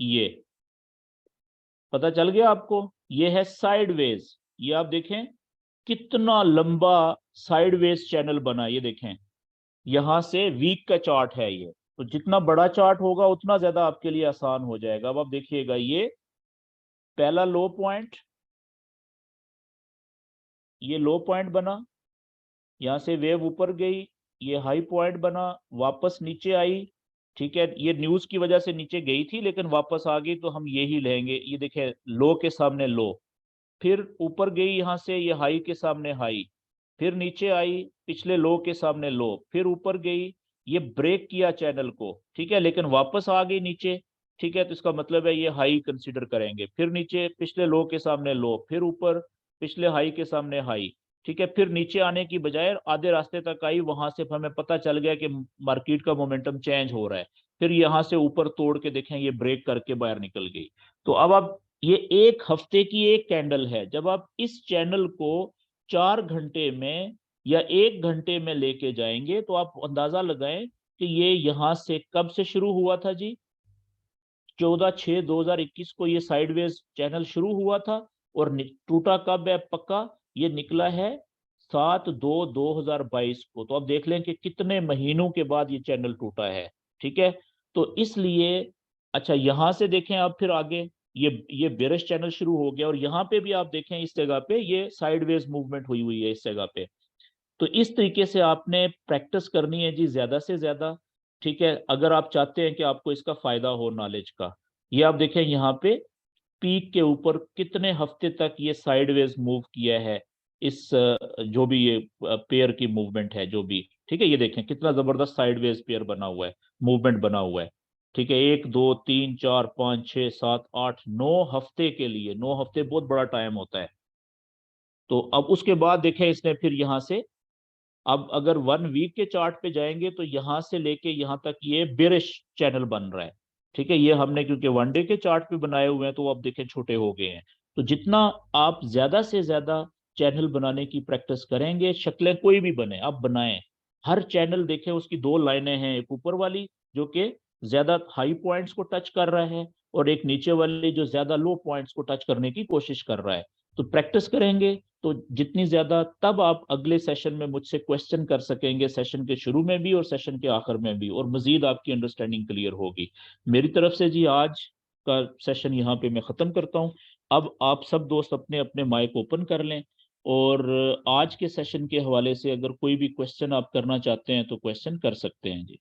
ये, पता चल गया आपको, ये है साइडवेज। ये आप देखें कितना लंबा साइडवेज चैनल बना, ये देखें यहां से वीक का चार्ट है ये। तो जितना बड़ा चार्ट होगा उतना ज्यादा आपके लिए आसान हो जाएगा। अब आप देखिएगा ये पहला लो पॉइंट, ये लो पॉइंट बना, यहां से वेव ऊपर गई, ये हाई पॉइंट बना, वापस नीचे आई। ठीक है, ये न्यूज की वजह से नीचे गई थी लेकिन वापस आ गई, तो हम यही लेंगे। ये देखें लो के सामने लो, फिर ऊपर गई यहां से, ये हाई के सामने हाई, फिर नीचे आई पिछले लो के सामने लो, फिर ऊपर गई, ये ब्रेक किया चैनल को, ठीक है, लेकिन वापस आ गई नीचे। ठीक है, तो इसका मतलब है ये हाई कंसीडर करेंगे। फिर नीचे पिछले लो के सामने लो, फिर ऊपर पिछले हाई के सामने हाई। ठीक है, फिर नीचे आने की बजाय आधे रास्ते तक आई, वहां से हमें पता चल गया कि मार्केट का मोमेंटम चेंज हो रहा है। फिर यहां से ऊपर तोड़ के देखें ये ब्रेक करके बाहर निकल गई। तो अब आप, ये 1 हफ्ते की एक कैंडल है। जब आप इस चैनल को 4 घंटे में या 1 घंटे में लेके जाएंगे तो आप अंदाजा लगाएं कि ये यहां से कब से शुरू हुआ था जी, 14/6/2021 को ये साइडवेज चैनल शुरू हुआ था, और टूटा कब है पक्का, ये निकला है 7/2/2022 को। तो अब देख लें कि कितने महीनों के बाद ये चैनल टूटा है। ठीक है, तो इसलिए अच्छा यहां से देखें आप, फिर आगे ये बेरिश चैनल शुरू हो गया, और यहाँ पे भी आप देखें इस जगह पे ये साइडवेज मूवमेंट हुई हुई है इस जगह पे। तो इस तरीके से आपने प्रैक्टिस करनी है जी ज्यादा से ज्यादा। ठीक है, अगर आप चाहते हैं कि आपको इसका फायदा हो नॉलेज का। ये आप देखें यहाँ पे पीक के ऊपर कितने हफ्ते तक ये साइडवेज मूव किया है, इस जो भी ये पेयर की मूवमेंट है जो भी, ठीक है, ये देखें कितना जबरदस्त साइडवेज पेयर बना हुआ है, मूवमेंट बना हुआ है। ठीक है, 1 2 3 4 5 6 7 8 9 हफ्ते के लिए, 9 हफ्ते बहुत बड़ा टाइम होता है। तो अब उसके बाद देखें इसने फिर यहाँ से, अब अगर वन वीक के चार्ट पे जाएंगे तो यहां से लेके यहां तक ये बेरिश चैनल बन रहा है। ठीक है, ये हमने क्योंकि वन डे के चार्ट पे बनाए हुए हैं तो अब देखें छोटे हो गए हैं। तो जितना आप ज्यादा से ज्यादा चैनल बनाने की प्रैक्टिस करेंगे, शक्लें कोई भी बने आप बनाएं, हर चैनल देखें उसकी 2 लाइनें हैं, एक ऊपर वाली जो कि ज्यादा हाई पॉइंट्स को टच कर रहा है, और एक नीचे वाली जो ज्यादा लो पॉइंट्स को टच करने की कोशिश कर रहा है। तो प्रैक्टिस करेंगे तो जितनी ज़्यादा, तब आप अगले सेशन में मुझसे क्वेश्चन कर सकेंगे, सेशन के शुरू में भी और सेशन के आखिर में भी, और मज़ीद आपकी अंडरस्टैंडिंग क्लियर होगी। मेरी तरफ से जी आज का सेशन यहाँ पे मैं ख़त्म करता हूँ। अब आप सब दोस्त अपने अपने माइक ओपन कर लें, और आज के सेशन के हवाले से अगर कोई भी क्वेश्चन आप करना चाहते हैं तो क्वेश्चन कर सकते हैं जी।